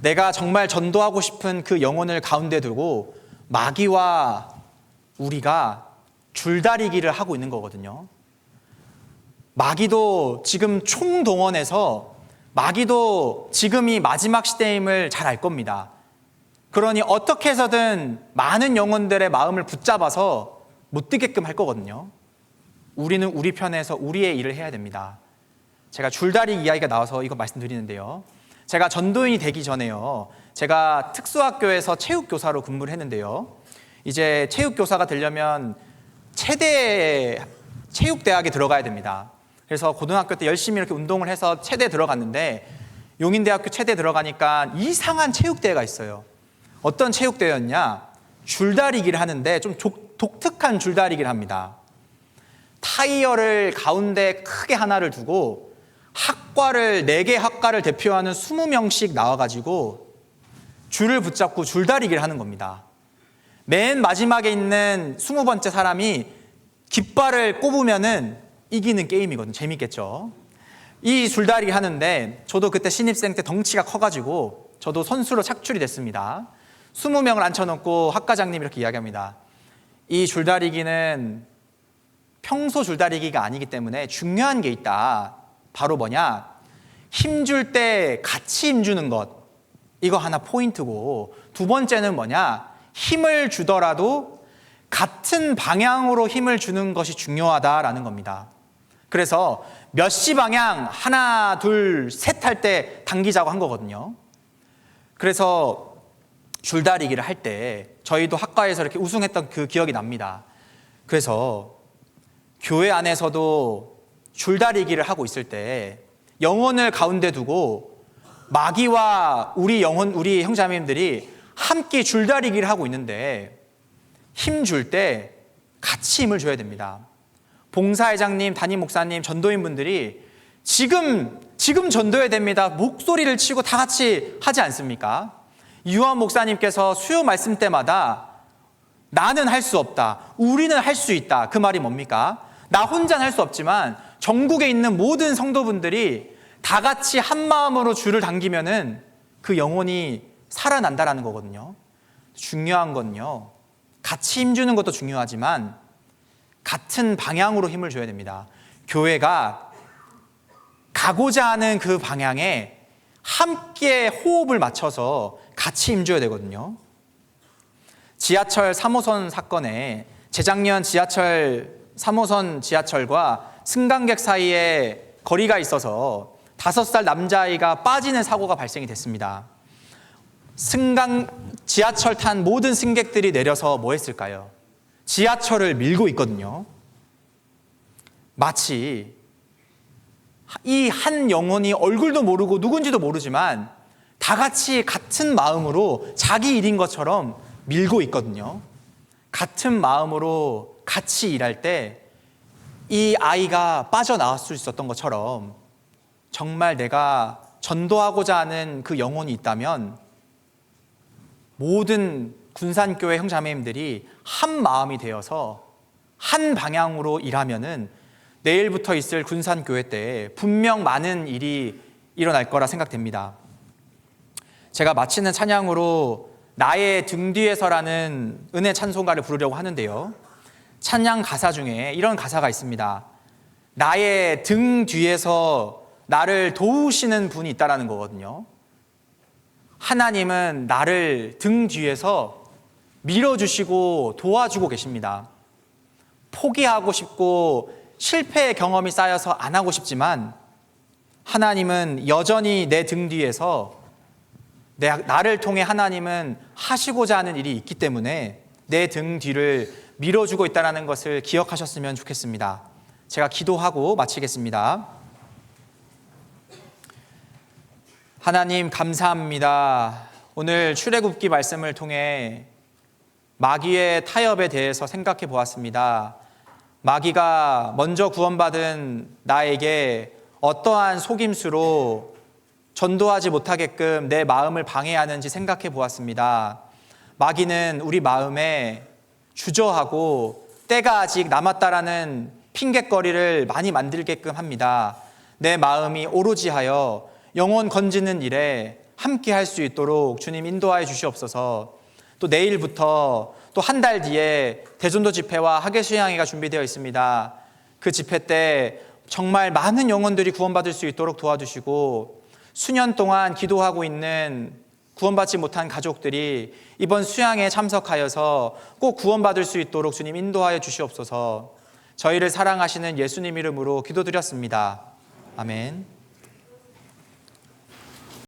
내가 정말 전도하고 싶은 그 영혼을 가운데 두고 마귀와 우리가 줄다리기를 하고 있는 거거든요. 마귀도 지금 총동원해서 마귀도 지금이 마지막 시대임을 잘 알 겁니다. 그러니 어떻게 해서든 많은 영혼들의 마음을 붙잡아서 못 뜨게끔 할 거거든요. 우리는 우리 편에서 우리의 일을 해야 됩니다. 제가 줄다리기 이야기가 나와서 이거 말씀드리는데요, 제가 전도인이 되기 전에요, 제가 특수학교에서 체육교사로 근무를 했는데요, 이제 체육교사가 되려면 체대 체육대학에 들어가야 됩니다. 그래서 고등학교 때 열심히 이렇게 운동을 해서 체대에 들어갔는데 용인대학교 체대에 들어가니까 이상한 체육대회가 있어요. 어떤 체육대회였냐? 줄다리기를 하는데 좀 독특한 줄다리기를 합니다. 타이어를 가운데 크게 하나를 두고 학과를 4개 학과를 대표하는 20명씩 나와가지고 줄을 붙잡고 줄다리기를 하는 겁니다. 맨 마지막에 있는 20번째 사람이 깃발을 꼽으면은 이기는 게임이거든요. 재밌겠죠? 이 줄다리기 하는데 저도 그때 신입생 때 덩치가 커가지고 저도 선수로 착출이 됐습니다. 20명을 앉혀놓고 학과장님이 이렇게 이야기합니다. 이 줄다리기는 평소 줄다리기가 아니기 때문에 중요한 게 있다. 바로 뭐냐? 힘줄 때 같이 힘주는 것. 이거 하나 포인트고, 두 번째는 뭐냐? 힘을 주더라도 같은 방향으로 힘을 주는 것이 중요하다라는 겁니다. 그래서 몇 시 방향 하나, 둘, 셋 할 때 당기자고 한 거거든요. 그래서 줄다리기를 할 때 저희도 학과에서 이렇게 우승했던 그 기억이 납니다. 그래서 교회 안에서도 줄다리기를 하고 있을 때 영혼을 가운데 두고 마귀와 우리 형제자매님들이 함께 줄다리기를 하고 있는데 힘 줄 때 같이 힘을 줘야 됩니다. 봉사회장님, 담임 목사님, 전도인분들이 지금 전도해야 됩니다. 목소리를 치고 다 같이 하지 않습니까? 유한 목사님께서 수요 말씀 때마다 나는 할 수 없다. 우리는 할 수 있다. 그 말이 뭡니까? 나 혼자는 할 수 없지만 전국에 있는 모든 성도분들이 다 같이 한 마음으로 줄을 당기면은 그 영혼이 살아난다라는 거거든요. 중요한 건요. 같이 힘주는 것도 중요하지만 같은 방향으로 힘을 줘야 됩니다. 교회가 가고자 하는 그 방향에 함께 호흡을 맞춰서 같이 힘줘야 되거든요. 지하철 3호선 사건에 재작년 지하철 3호선 지하철과 승강객 사이에 거리가 있어서 5살 남자아이가 빠지는 사고가 발생이 됐습니다. 지하철 탄 모든 승객들이 내려서 뭐 했을까요? 지하철을 밀고 있거든요. 마치 이 한 영혼이 얼굴도 모르고 누군지도 모르지만 다 같이 같은 마음으로 자기 일인 것처럼 밀고 있거든요. 같은 마음으로 같이 일할 때 이 아이가 빠져나왔을 수 있었던 것처럼 정말 내가 전도하고자 하는 그 영혼이 있다면 모든 군산교회 형제자매님들이 한 마음이 되어서 한 방향으로 일하면은 내일부터 있을 군산교회 때 분명 많은 일이 일어날 거라 생각됩니다. 제가 마치는 찬양으로 나의 등 뒤에서라는 은혜 찬송가를 부르려고 하는데요. 찬양 가사 중에 이런 가사가 있습니다. 나의 등 뒤에서 나를 도우시는 분이 있다라는 거거든요. 하나님은 나를 등 뒤에서 밀어주시고 도와주고 계십니다. 포기하고 싶고 실패의 경험이 쌓여서 안 하고 싶지만 하나님은 여전히 내 등 뒤에서 나를 통해 하나님은 하시고자 하는 일이 있기 때문에 내 등 뒤를 밀어주고 있다는 것을 기억하셨으면 좋겠습니다. 제가 기도하고 마치겠습니다. 하나님 감사합니다. 오늘 출애굽기 말씀을 통해 마귀의 타협에 대해서 생각해 보았습니다. 마귀가 먼저 구원받은 나에게 어떠한 속임수로 전도하지 못하게끔 내 마음을 방해하는지 생각해 보았습니다. 마귀는 우리 마음에 주저하고 때가 아직 남았다라는 핑곗거리를 많이 만들게끔 합니다. 내 마음이 오로지 하여 영혼 건지는 일에 함께 할 수 있도록 주님 인도하여 주시옵소서. 또 내일부터 또 한 달 뒤에 대전도 집회와 학예 수양회가 준비되어 있습니다. 그 집회 때 정말 많은 영혼들이 구원받을 수 있도록 도와주시고 수년 동안 기도하고 있는 구원받지 못한 가족들이 이번 수양에 참석하여서 꼭 구원받을 수 있도록 주님 인도하여 주시옵소서. 저희를 사랑하시는 예수님 이름으로 기도드렸습니다. 아멘.